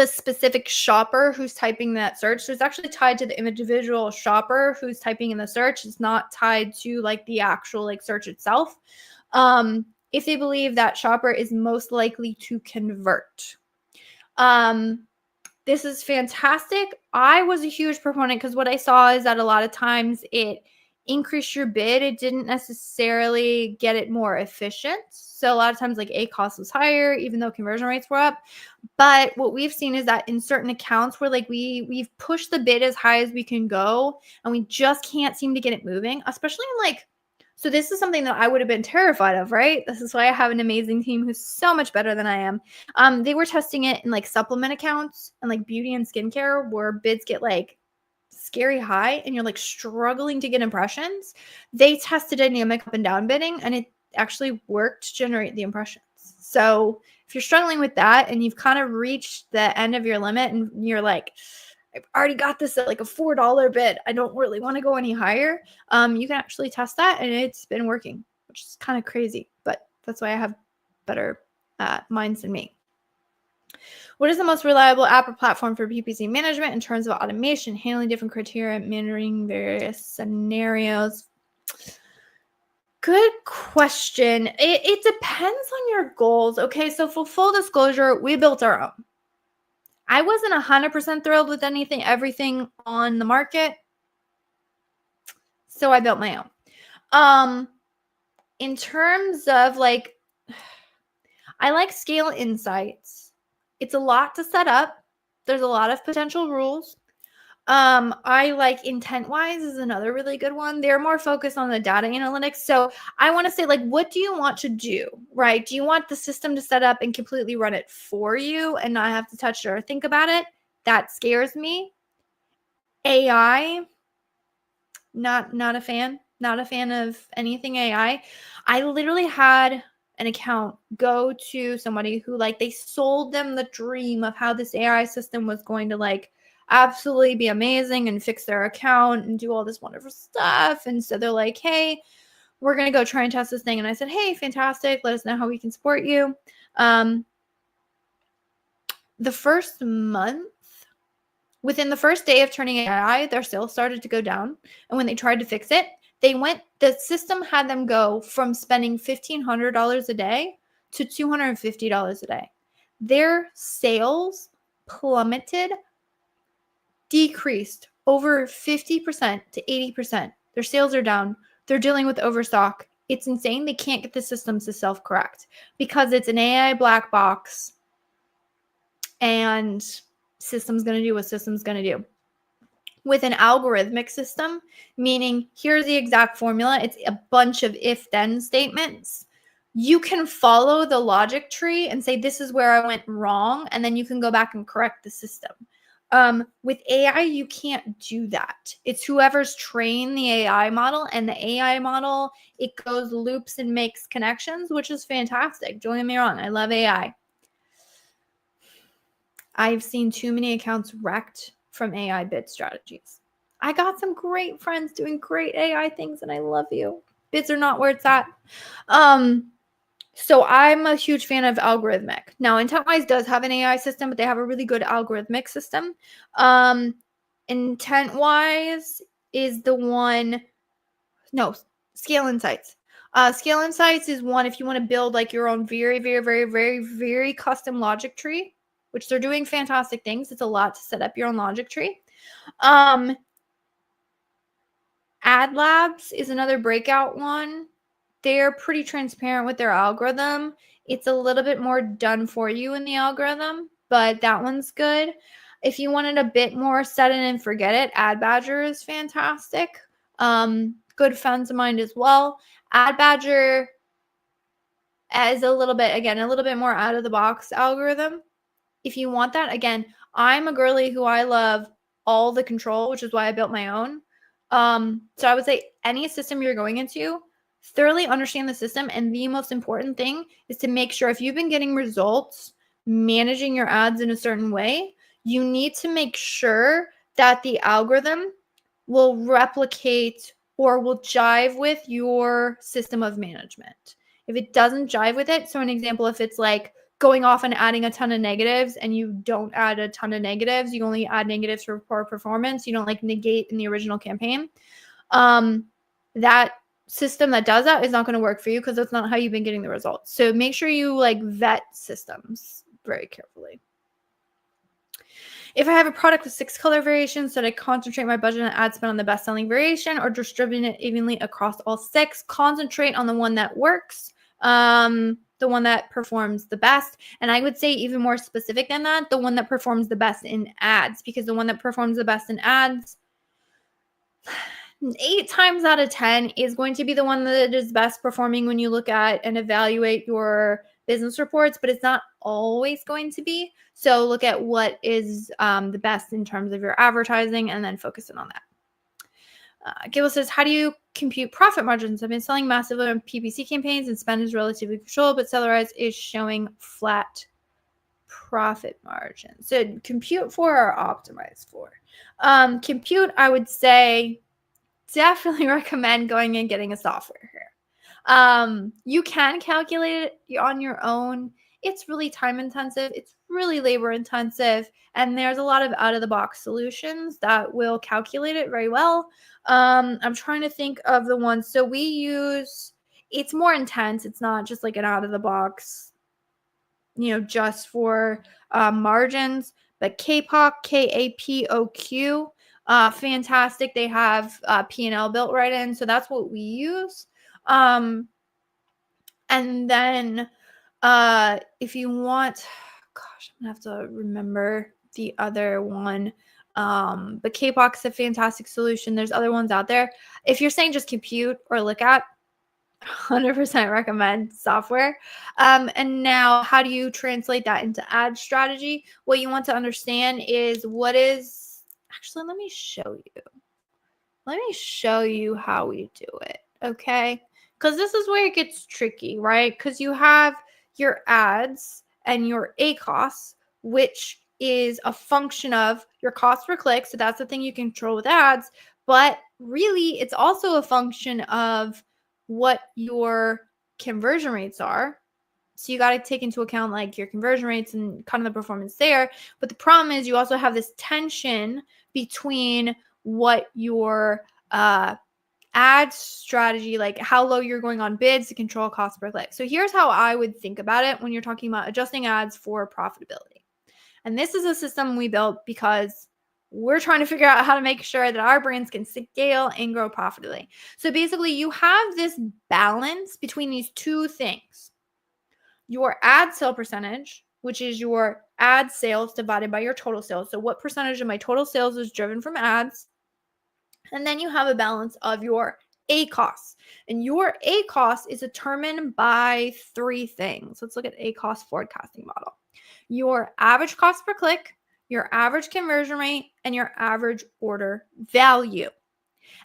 specific shopper who's typing that search. So it's actually tied to the individual shopper who's typing in the search. It's not tied to like the actual like search itself. If they believe that shopper is most likely to convert. This is fantastic. I was a huge proponent because what I saw is that a lot of times it increased your bid. It didn't necessarily get it more efficient. So a lot of times like A cost was higher, even though conversion rates were up. But what we've seen is that in certain accounts where like we've pushed the bid as high as we can go and we just can't seem to get it moving, especially in like, so this is something that I would have been terrified of, right? This is why I have an amazing team who's so much better than I am. They were testing it in like supplement accounts and like beauty and skincare where bids get like scary high and you're like struggling to get impressions. They tested dynamic up and down bidding and it actually worked to generate the impressions. So if you're struggling with that and you've kind of reached the end of your limit and you're like, I've already got this at like a $4 bid, I don't really want to go any higher, you can actually test that and it's been working, which is kind of crazy, but that's why I have better minds than me. What is the most reliable app or platform for PPC management in terms of automation, handling different criteria, monitoring various scenarios? Good question. It depends on your goals. Okay, so for full disclosure, we built our own. I wasn't 100% thrilled with everything on the market, so I built my own. In terms of like, I like Scale Insights. It's a lot to set up. There's a lot of potential rules. I like IntentWise is another really good one. They're more focused on the data analytics. So I want to say, like, what do you want to do, right? Do you want the system to set up and completely run it for you and not have to touch it or think about it? That scares me. AI, not a fan. Not a fan of anything AI. I literally had an account go to somebody who like they sold them the dream of how this AI system was going to like absolutely be amazing and fix their account and do all this wonderful stuff. And so they're like, hey, we're going to go try and test this thing. And I said, hey, fantastic. Let us know how we can support you. The first month, within the first day of turning AI, their sales started to go down. And when they tried to fix it, the system had them go from spending $1,500 a day to $250 a day. Their sales plummeted, decreased over 50% to 80%. Their sales are down. They're dealing with overstock. It's insane. They can't get the systems to self-correct because it's an AI black box and system's going to do what system's going to do. With an algorithmic system, meaning here's the exact formula, it's a bunch of if-then statements. You can follow the logic tree and say, this is where I went wrong, and then you can go back and correct the system. With AI, you can't do that. It's whoever's trained the AI model, and the AI model, it goes loops and makes connections, which is fantastic. Don't get me wrong, I love AI. I've seen too many accounts wrecked from AI bid strategies. I got some great friends doing great AI things and I love you. Bids are not where it's at. So I'm a huge fan of algorithmic. Now, IntentWise does have an AI system, but they have a really good algorithmic system. IntentWise is the one, no, Scale Insights. Scale Insights is one if you want to build like your own very, very, very, very, very custom logic tree, which they're doing fantastic things. It's a lot to set up your own logic tree. Ad Labs is another breakout one. They're pretty transparent with their algorithm. It's a little bit more done for you in the algorithm, but that one's good. If you wanted a bit more set it and forget it, Ad Badger is fantastic. Good friends of mine as well. Ad Badger is a little bit more out of the box algorithm. If you want that, again, I'm a girly who I love all the control, which is why I built my own. So I would say any system you're going into, thoroughly understand the system. And the most important thing is to make sure if you've been getting results, managing your ads in a certain way, you need to make sure that the algorithm will replicate or will jive with your system of management. If it doesn't jive with it, so an example, if it's like going off and adding a ton of negatives and you don't add a ton of negatives, you only add negatives for poor performance, you don't like negate in the original campaign, that system that does that is not going to work for you because that's not how you've been getting the results. So make sure you like vet systems very carefully. If I have a product with 6 color variations, should I concentrate my budget and ad spend on the best selling variation or distribute it evenly across all 6? Concentrate on the one that works. The one that performs the best. And I would say even more specific than that, the one that performs the best in ads, because the one that performs the best in ads 8 times out of 10 is going to be the one that is best performing when you look at and evaluate your business reports, but it's not always going to be. So look at what is the best in terms of your advertising and then focus in on that. Gable says, how do you compute profit margins? I've been selling massively on PPC campaigns and spend is relatively controlled, but Sellerize is showing flat profit margins. So compute for or optimize for? Compute, I would say, definitely recommend going and getting a software here. You can calculate it on your own. It's really time intensive. It's really labor intensive. And there's a lot of out of the box solutions that will calculate it very well. I'm trying to think of the ones. So we use, it's more intense. It's not just like an out of the box, just for margins, but KPOQ, KAPOQ, fantastic. They have P&L built right in. So that's what we use. And then if you want, gosh, I'm gonna have to remember the other one. But KPOQ is a fantastic solution. There's other ones out there. If you're saying just compute or look at, 100% recommend software. And now how do you translate that into ad strategy? What you want to understand is actually, let me show you. Let me show you how we do it, okay? Because this is where it gets tricky, right? Because you have your ads and your ACoS, which is a function of your cost per click. So that's the thing you control with ads. But really, it's also a function of what your conversion rates are. So you got to take into account like your conversion rates and kind of the performance there. But the problem is you also have this tension between what your ad strategy, like how low you're going on bids to control cost per click. So here's how I would think about it when you're talking about adjusting ads for profitability. And this is a system we built because we're trying to figure out how to make sure that our brands can scale and grow profitably. So basically you have this balance between these two things. Your ad sale percentage, which is your ad sales divided by your total sales. So what percentage of my total sales is driven from ads? And then you have a balance of your ACoS. And your ACoS is determined by 3 things. Let's look at ACoS forecasting model. Your average cost per click, your average conversion rate, and your average order value.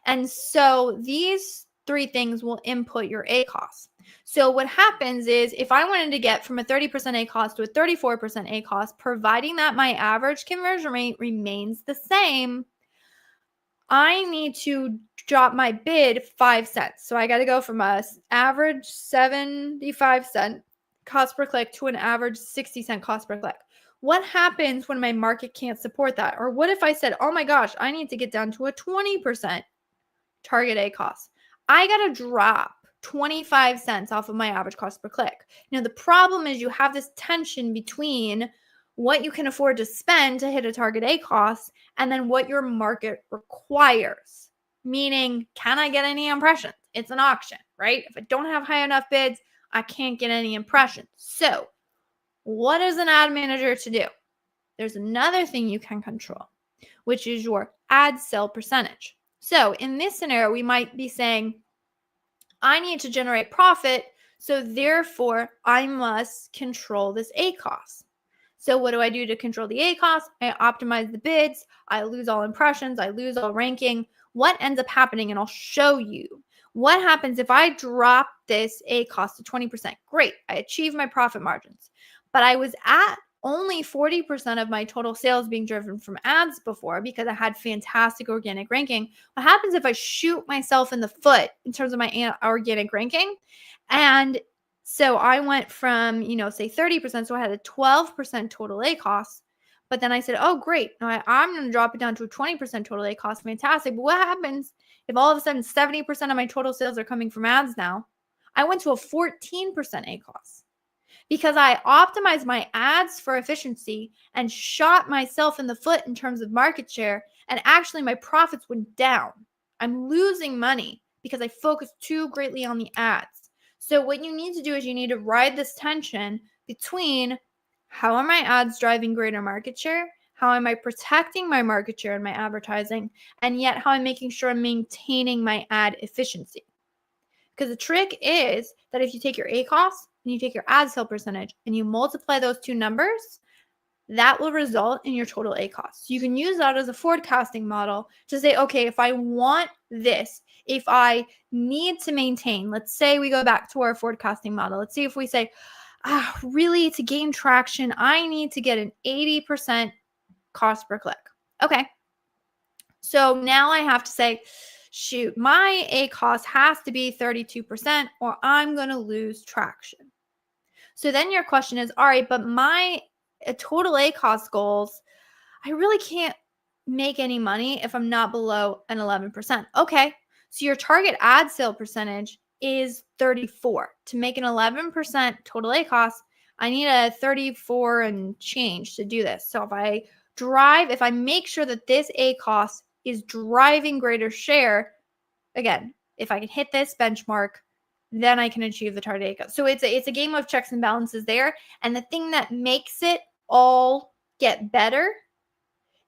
And so these 3 things will input your ACoS. So what happens is if I wanted to get from a 30% ACoS to a 34% ACoS, providing that my average conversion rate remains the same, I need to drop my bid 5 cents. So I got to go from a average 75-cent cost per click to an average 60-cent cost per click. What happens when my market can't support that? Or what if I said, oh my gosh, I need to get down to a 20% target ACoS? I got to drop 25 cents off of my average cost per click. Now, the problem is you have this tension between what you can afford to spend to hit a target ACoS and then what your market requires. Meaning, can I get any impressions? It's an auction, right? If I don't have high enough bids, I can't get any impressions. So, what is an ad manager to do? There's another thing you can control, which is your ad sale percentage. So, in this scenario, we might be saying, I need to generate profit, so therefore I must control this ACoS. So what do I do to control the ACoS? I optimize the bids, I lose all impressions, I lose all ranking. What ends up happening, and I'll show you. What happens if I drop this ACoS to 20%? Great, I achieve my profit margins. But I was at only 40% of my total sales being driven from ads before because I had fantastic organic ranking. What happens if I shoot myself in the foot in terms of my organic ranking? And so I went from, say 30%. So I had a 12% total ACoS. But then I said, oh, great. Now I'm going to drop it down to a 20% total ACoS. Fantastic. But what happens if all of a sudden 70% of my total sales are coming from ads now? I went to a 14% ACoS. Because I optimized my ads for efficiency and shot myself in the foot in terms of market share, and actually my profits went down. I'm losing money because I focused too greatly on the ads. So what you need to do is you need to ride this tension between how are my ads driving greater market share, how am I protecting my market share in my advertising, and yet how I'm making sure I'm maintaining my ad efficiency. Because the trick is that if you take your ACoS and you take your ad sale percentage and you multiply those two numbers, that will result in your total ACoS. You can use that as a forecasting model to say, okay, if I want this, if I need to maintain, let's say we go back to our forecasting model. Let's see if we say, really to gain traction, I need to get an 80% cost per click. Okay. So now I have to say, shoot, my ACoS has to be 32% or I'm going to lose traction. So then your question is, all right, but my total ACoS goals, I really can't make any money if I'm not below an 11%. Okay, so your target ad sale percentage is 34. To make an 11% total ACoS, I need a 34 and change to do this. So if I make sure that this ACoS is driving greater share, again, if I can hit this benchmark, then I can achieve the target ACoS. So it's a game of checks and balances there. And the thing that makes it all get better,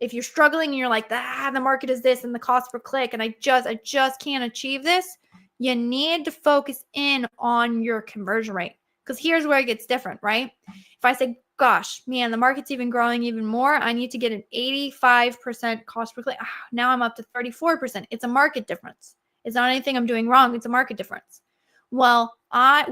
if you're struggling and you're like, the market is this and the cost per click, and I just can't achieve this, you need to focus in on your conversion rate. Because here's where it gets different, right? If I say, gosh, man, the market's even growing even more, I need to get an 85% cost per click. Now I'm up to 34%. It's a market difference. It's not anything I'm doing wrong. It's a market difference. Well,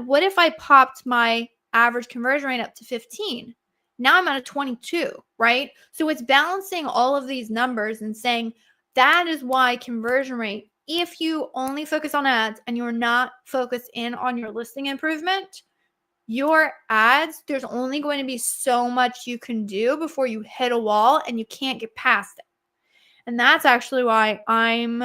what if I popped my average conversion rate up to 15? Now I'm at a 22, right? So it's balancing all of these numbers and saying that is why conversion rate, if you only focus on ads and you're not focused in on your listing improvement, your ads, there's only going to be so much you can do before you hit a wall and you can't get past it. And that's actually why I'm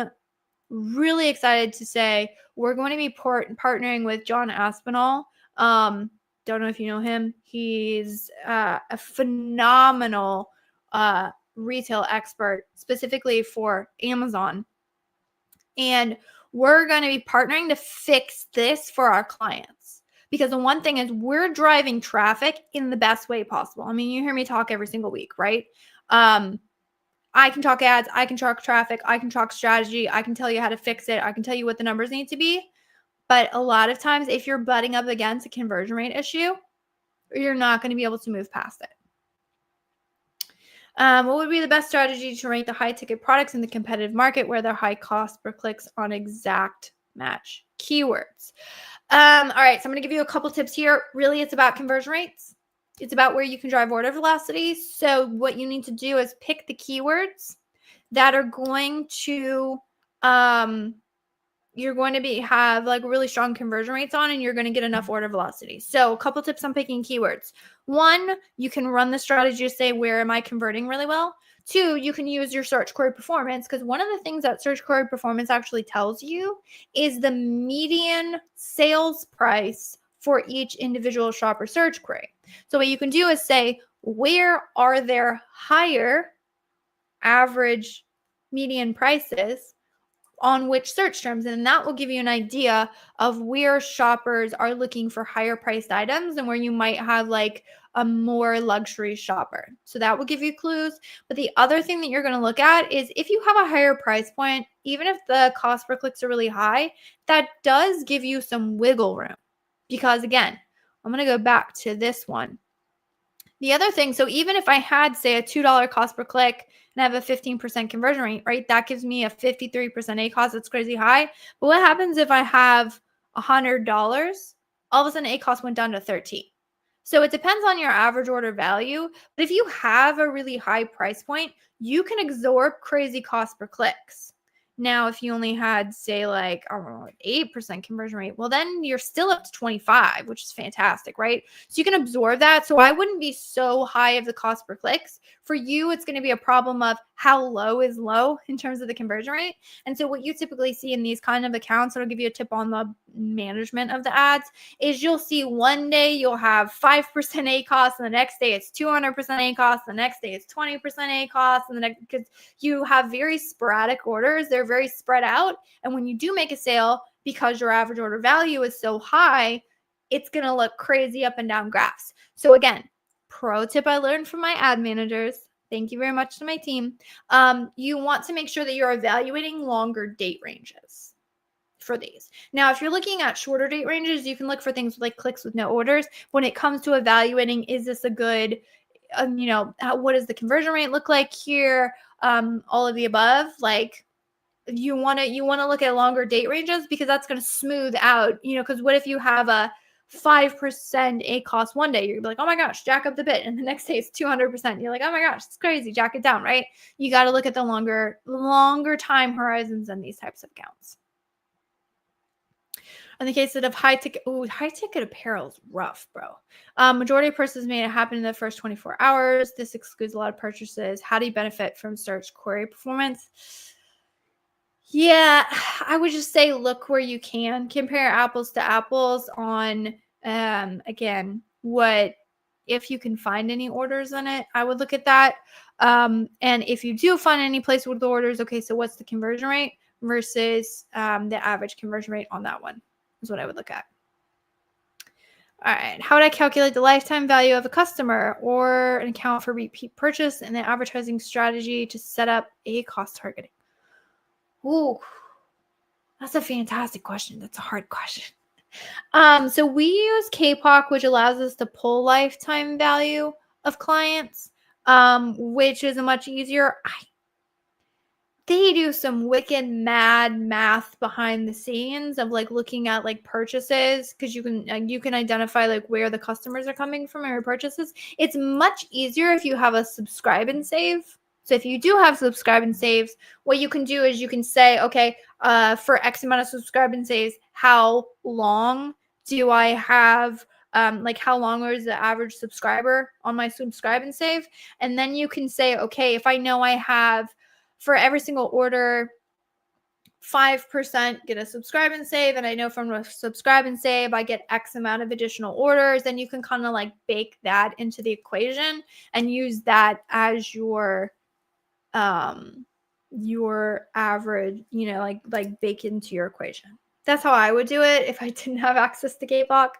really excited to say we're going to be partnering with John Aspinall. Don't know if you know him. He's a phenomenal retail expert, specifically for Amazon. And we're going to be partnering to fix this for our clients. Because the one thing is we're driving traffic in the best way possible. I mean, you hear me talk every single week, right? I can talk ads, I can talk traffic, I can talk strategy, I can tell you how to fix it, I can tell you what the numbers need to be. But a lot of times, if you're butting up against a conversion rate issue, you're not going to be able to move past it. What would be the best strategy to rank the high ticket products in the competitive market where they're high cost per clicks on exact match keywords? All right, so I'm going to give you a couple tips here. Really, it's about conversion rates. It's about where you can drive order velocity. So what you need to do is pick the keywords that are going to, you're going to have like really strong conversion rates on, and you're going to get enough order velocity. So a couple tips on picking keywords. One, you can run the strategy to say, where am I converting really well? Two, you can use your search query performance, because one of the things that search query performance actually tells you is the median sales price for each individual shopper search query. So what you can do is say, where are there higher average median prices on which search terms? And that will give you an idea of where shoppers are looking for higher priced items and where you might have like a more luxury shopper. So that will give you clues. But the other thing that you're going to look at is if you have a higher price point, even if the cost per clicks are really high, that does give you some wiggle room. Because again, I'm going to go back to this one. The other thing, so even if I had, say, a $2 cost per click and I have a 15% conversion rate, right, that gives me a 53% ACoS. That's crazy high. But what happens if I have $100? All of a sudden, ACoS went down to 13. So it depends on your average order value. But if you have a really high price point, you can absorb crazy cost per clicks. Now, if you only had, say, like, I don't know, 8% conversion rate, well, then you're still up to 25, which is fantastic, right? So you can absorb that. So I wouldn't be so high of the cost per clicks. For you, it's going to be a problem of how low is low in terms of the conversion rate. And so what you typically see in these kind of accounts, that'll give you a tip on the management of the ads, is you'll see one day you'll have 5% ACoS, and the next day it's 200% ACoS, the next day it's 20% ACoS, and the next, because you have very sporadic orders. They're very spread out. And when you do make a sale, because your average order value is so high, it's going to look crazy up and down graphs. So again, pro tip I learned from my ad managers. Thank you very much to my team. You want to make sure that you're evaluating longer date ranges for these. Now, if you're looking at shorter date ranges, you can look for things like clicks with no orders. When it comes to evaluating, is this a good, what does the conversion rate look like here? All of the above, like, you want to look at longer date ranges, because that's going to smooth out, because what if you have a 5% ACoS one day, you're like, oh my gosh, jack up the bit, and the next day it's 200%. You're like, oh my gosh, it's crazy, jack it down, right? You got to look at the longer time horizons in these types of accounts. In the case of high ticket apparel is rough, bro. Majority of purchases made it happen in the first 24 hours. This excludes a lot of purchases. How do you benefit from search query performance? Yeah, I would just say look where you can. Compare apples to apples on, again, if you can find any orders in it, I would look at that. And if you do find any place with orders, okay, so what's the conversion rate versus the average conversion rate on that one is what I would look at. All right, how would I calculate the lifetime value of a customer or an account for repeat purchase and the advertising strategy to set up ACoS targeting? Ooh, that's a fantastic question. That's a hard question. So we use KPOC, which allows us to pull lifetime value of clients, which is a much easier. They do some wicked mad math behind the scenes of like looking at like purchases, because you can identify like where the customers are coming from or purchases. It's much easier if you have a subscribe and save. So if you do have subscribe and saves, what you can do is you can say, okay, for X amount of subscribe and saves, how long do I have, how long is the average subscriber on my subscribe and save? And then you can say, okay, if I know I have for every single order, 5% get a subscribe and save, and I know from a subscribe and save I get X amount of additional orders, then you can kind of like bake that into the equation and use that as your average, like bake into your equation. That's how I would do it if I didn't have access to KPOC.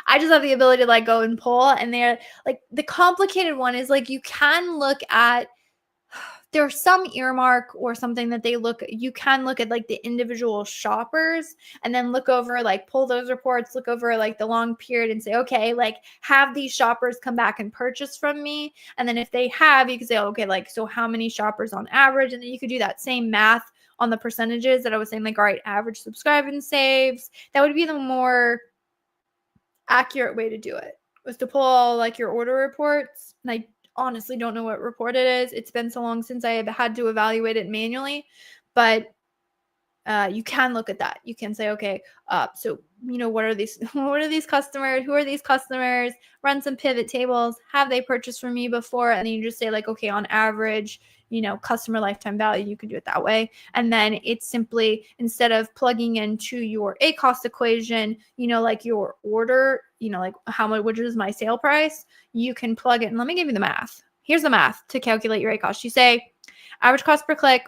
I just have the ability to like go and pull, and they're like, the complicated one is like you can look at, there's some earmark or something that you can look at like the individual shoppers and then look over, like pull those reports, look over like the long period and say, okay, like have these shoppers come back and purchase from me? And then if they have, you can say, okay, like, so how many shoppers on average? And then you could do that same math on the percentages that I was saying, like, all right, average subscribe and saves. That would be the more accurate way to do it, was to pull all like your order reports. And I honestly don't know what report it is. It's been so long since I have had to evaluate it manually, but you can look at that. You can say, okay, so what are these customers? Who are these customers? Run some pivot tables. Have they purchased from me before? And then you just say like, okay, on average, customer lifetime value. You can do it that way. And then it's simply, instead of plugging into your ACost equation, like your order, like how much, which is my sale price, you can plug it. And let me give you the math. Here's the math to calculate your ACost. You say average cost per click,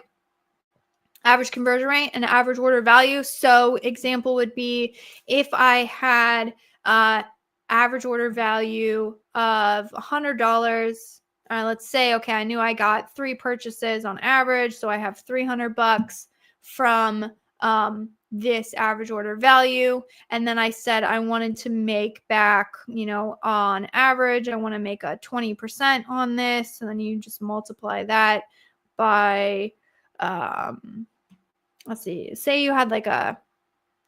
average conversion rate, and average order value. So example would be if I had average order value of $100. Let's say, okay, I knew I got 3 purchases on average, so I have $300 from this average order value. And then I said I wanted to make back, on average, I want to make a 20% on this. And then you just multiply that by, let's see, say you had like a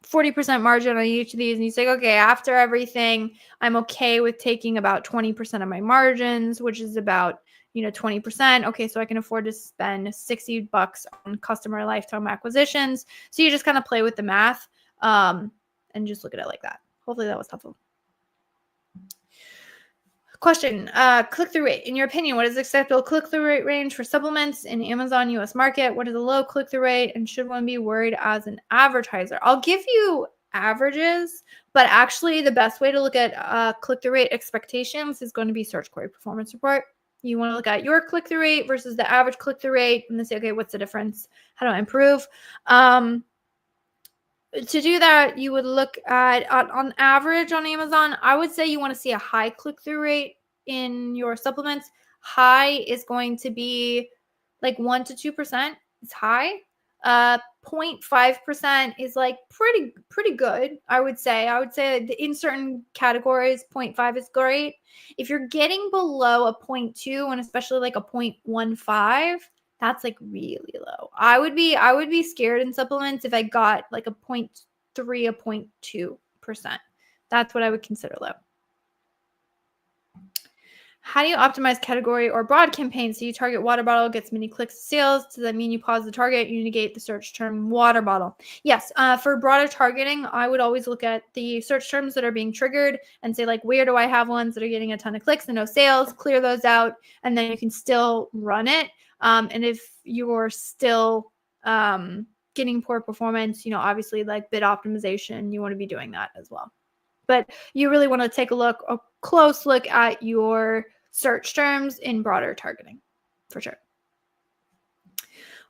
40% margin on each of these, and you say, okay, after everything, I'm okay with taking about 20% of my margins, which is about, 20%. Okay, so I can afford to spend $60 on customer lifetime acquisitions. So you just kind of play with the math and just look at it like that. Hopefully that was helpful. Question, click-through rate. In your opinion, what is the acceptable click-through rate range for supplements in Amazon US market? What is a low click-through rate, and should one be worried as an advertiser? I'll give you averages, but actually the best way to look at click-through rate expectations is going to be Search Query Performance Report. You want to look at your click-through rate versus the average click-through rate and then say, okay, what's the difference? How do I improve? To do that, you would look at on average on Amazon. I would say you want to see a high click-through rate in your supplements. High is going to be like 1 to 2%. It's high. 0.5% is like pretty good. I would say in certain categories, 0.5 is great. If you're getting below a 0.2 and especially like a 0.15, that's like really low. I would be scared in supplements if I got like a 0.3, a 0.2%. That's what I would consider low. How do you optimize category or broad campaigns? So you target water bottle, gets many clicks, sales. Does that mean you pause the target? You negate the search term water bottle. Yes. For broader targeting, I would always look at the search terms that are being triggered and say, like, where do I have ones that are getting a ton of clicks and no sales? Clear those out, and then you can still run it. And if you're still getting poor performance, obviously like bid optimization, you want to be doing that as well. But you really want to take a close look at your search terms in broader targeting, for sure.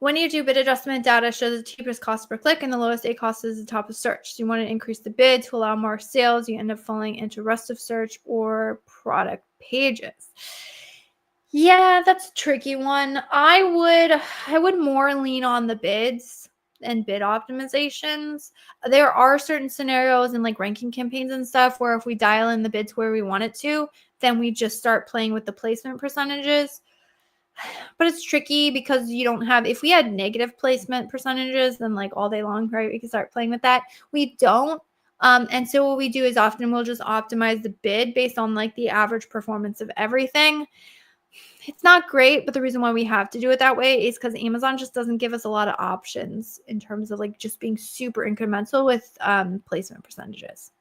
When you do bid adjustment, data shows the cheapest cost per click and the lowest ACost is the top of search. So you want to increase the bid to allow more sales. You end up falling into rest of search or product pages. Yeah, that's a tricky one. I would more lean on the bids and bid optimizations. There are certain scenarios in like ranking campaigns and stuff where if we dial in the bids where we want it to, then we just start playing with the placement percentages. But it's tricky because you don't have, if we had negative placement percentages, then like all day long, right, we can start playing with that. We don't. And so what we do is often we'll just optimize the bid based on like the average performance of everything. It's not great, but the reason why we have to do it that way is because Amazon just doesn't give us a lot of options in terms of like just being super incremental with placement percentages.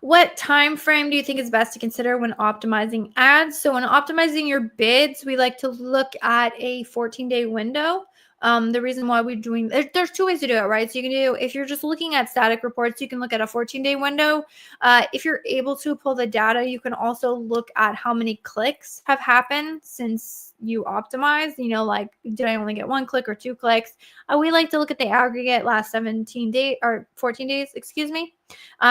What time frame do you think is best to consider when optimizing ads? So when optimizing your bids, we like to look at a 14-day window. The reason why we're doing, there's 2 ways to do it, right? So you can do, if you're just looking at static reports, you can look at a 14-day window. If you're able to pull the data, you can also look at how many clicks have happened since you optimized, like, did I only get 1 click or 2 clicks? We like to look at the aggregate last 17 days or 14 days, excuse me,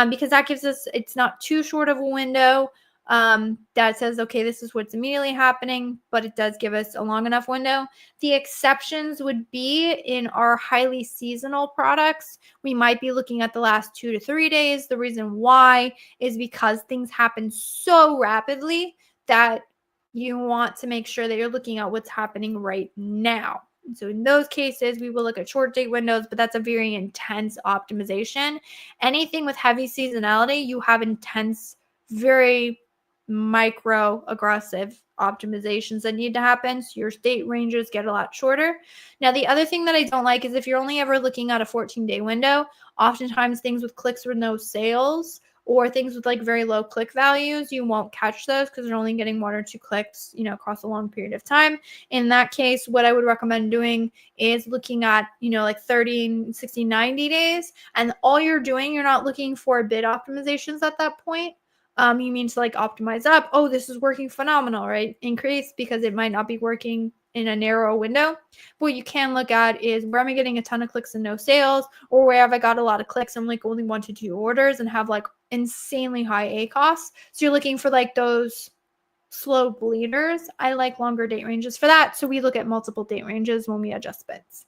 because that gives us, it's not too short of a window. That says, okay, this is what's immediately happening, but it does give us a long enough window. The exceptions would be in our highly seasonal products. We might be looking at the last 2 to 3 days. The reason why is because things happen so rapidly that you want to make sure that you're looking at what's happening right now. And so in those cases, we will look at short date windows, but that's a very intense optimization. Anything with heavy seasonality, you have intense, very micro aggressive optimizations that need to happen. So your state ranges get a lot shorter. Now, the other thing that I don't like is if you're only ever looking at a 14-day window, oftentimes things with clicks with no sales or things with like very low click values, you won't catch those because they're only getting 1 or 2 clicks, across a long period of time. In that case, what I would recommend doing is looking at, like 30, 60, 90 days. And all you're doing, you're not looking for bid optimizations at that point. You mean to like optimize up. Oh, this is working phenomenal, right? Increase because it might not be working in a narrow window. But what you can look at is where am I getting a ton of clicks and no sales, or where have I got a lot of clicks and like only 1 to 2 orders and have like insanely high A costs. So you're looking for like those slow bleeders. I like longer date ranges for that. So we look at multiple date ranges when we adjust bids.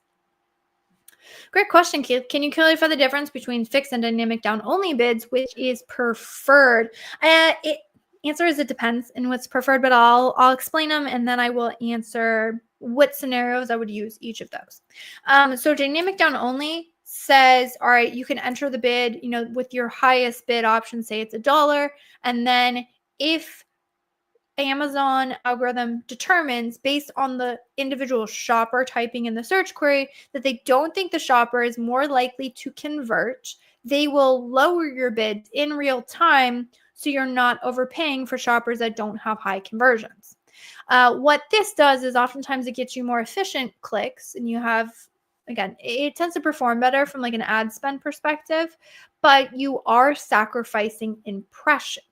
Great question, Keith. Can you clarify the difference between fixed and dynamic down only bids, which is preferred? Answer is it depends and what's preferred, but I'll explain them and then I will answer what scenarios I would use each of those. So dynamic down only says, all right, you can enter the bid, with your highest bid option, say it's $1, and then if Amazon algorithm determines based on the individual shopper typing in the search query that they don't think the shopper is more likely to convert, they will lower your bids in real time so you're not overpaying for shoppers that don't have high conversions. What this does is oftentimes it gets you more efficient clicks and you have, again, it tends to perform better from like an ad spend perspective, but you are sacrificing impressions.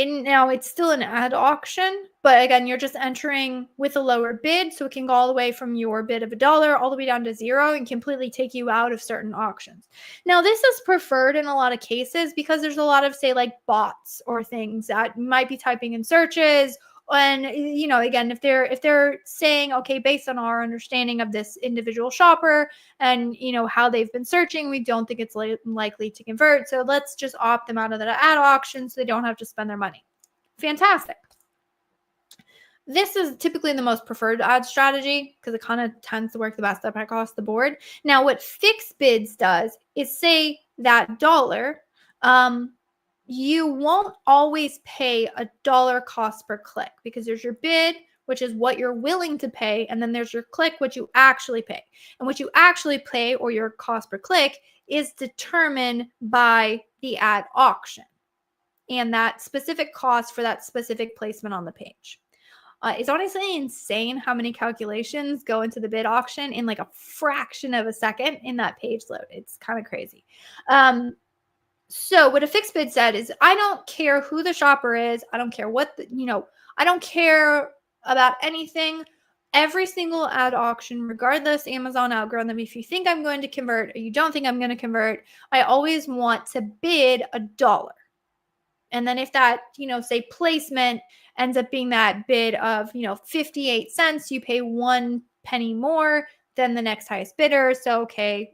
Now it's still an ad auction, but again, you're just entering with a lower bid, so it can go all the way from your bid of $1 all the way down to 0 and completely take you out of certain auctions. Now, this is preferred in a lot of cases because there's a lot of, say, like bots or things that might be typing in searches. And again, if they're saying, okay, based on our understanding of this individual shopper and how they've been searching, we don't think it's likely to convert, so let's just opt them out of the ad auction so they don't have to spend their money. Fantastic. This is typically the most preferred ad strategy because it kind of tends to work the best across the board. Now, what fixed bids does is say that dollar, you won't always pay $1 cost per click because there's your bid, which is what you're willing to pay, and then there's your click, what you actually pay. And what you actually pay, or your cost per click, is determined by the ad auction and that specific cost for that specific placement on the page. It's honestly insane how many calculations go into the bid auction in like a fraction of a second in that page load. It's kind of crazy. So what a fixed bid said is, I don't care who the shopper is. I don't care what, I don't care about anything. Every single ad auction, regardless Amazon algorithm, if you think I'm going to convert or you don't think I'm going to convert, I always want to bid $1. And then if that, say placement ends up being that bid of, 58 cents, you pay 1 penny more than the next highest bidder. So, okay,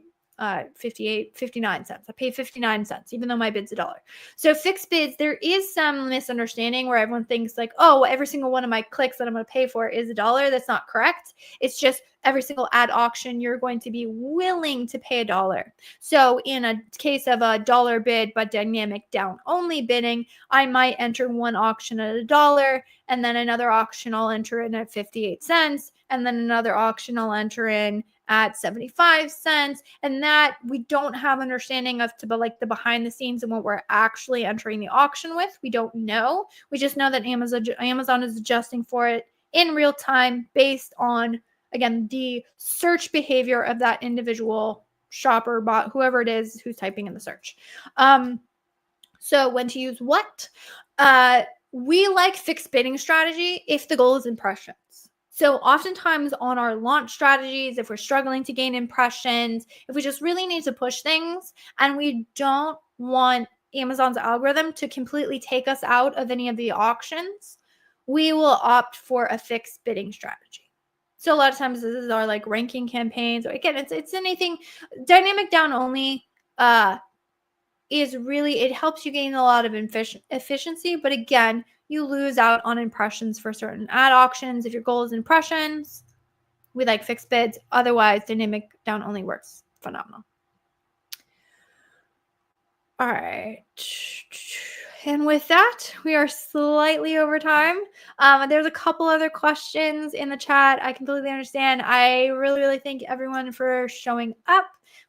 59 cents. I pay 59 cents, even though my bid's $1. So fixed bids, there is some misunderstanding where everyone thinks like, oh, every single one of my clicks that I'm going to pay for is $1. That's not correct. It's just every single ad auction, you're going to be willing to pay $1. So in a case of a $1 bid, but dynamic down only bidding, I might enter one auction at $1, and then another auction I'll enter in at 58 cents, and then another auction I'll enter in at 75 cents. And that we don't have understanding of like the behind the scenes and what we're actually entering the auction with. We don't know. We just know that Amazon is adjusting for it in real time based on, again, the search behavior of that individual shopper, bot, whoever it is who's typing in the search. So when to use what? We like fixed bidding strategy if the goal is impressions. So oftentimes on our launch strategies, if we're struggling to gain impressions, if we just really need to push things and we don't want Amazon's algorithm to completely take us out of any of the auctions, we will opt for a fixed bidding strategy. So a lot of times this is our like ranking campaigns, or again, it's anything. Dynamic down only is really, it helps you gain a lot of efficiency, but again, you lose out on impressions for certain ad auctions. If your goal is impressions, we like fixed bids. Otherwise, dynamic down only works phenomenal. All right. And with that, we are slightly over time. There's a couple other questions in the chat. I completely understand. I really, really thank everyone for showing up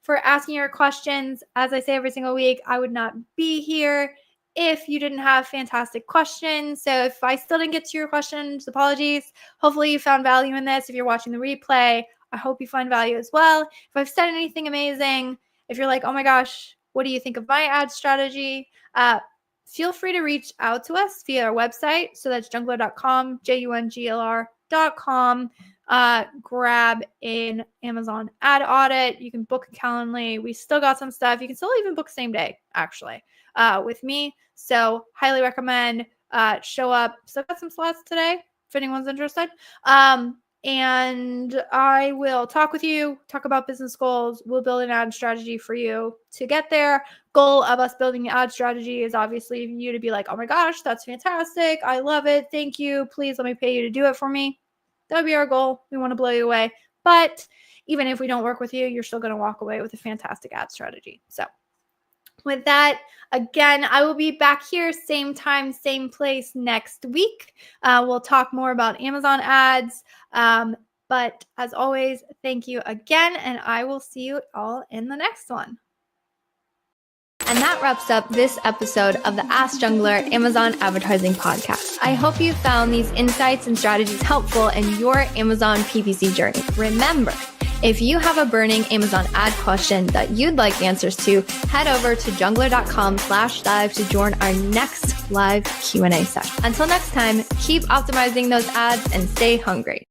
for asking your questions. As I say every single week, I would not be here if you didn't have fantastic questions. So if I still didn't get to your questions, apologies. Hopefully you found value in this. If you're watching the replay, I hope you find value as well. If I've said anything amazing, if you're like, oh my gosh, what do you think of my ad strategy? Feel free to reach out to us via our website. So that's junglr.com, junglr.com. Grab an Amazon ad audit. You can book a Calendly. We still got some stuff. You can still even book same day, actually, with me. So highly recommend show up. Still got some slots today if anyone's interested. And I will talk with you, talk about business goals. We'll build an ad strategy for you to get there. Goal of us building an ad strategy is obviously you to be like, oh my gosh, that's fantastic. I love it. Thank you. Please let me pay you to do it for me. That would be our goal. We want to blow you away. But even if we don't work with you, you're still going to walk away with a fantastic ad strategy. So with that, again, I will be back here same time, same place next week. We'll talk more about Amazon ads. But as always, thank you again, and I will see you all in the next one. And that wraps up this episode of the Ask Junglr Amazon Advertising Podcast. I hope you found these insights and strategies helpful in your Amazon PPC journey. Remember, if you have a burning Amazon ad question that you'd like answers to, head over to junglr.com/live to join our next live Q&A session. Until next time, keep optimizing those ads and stay hungry.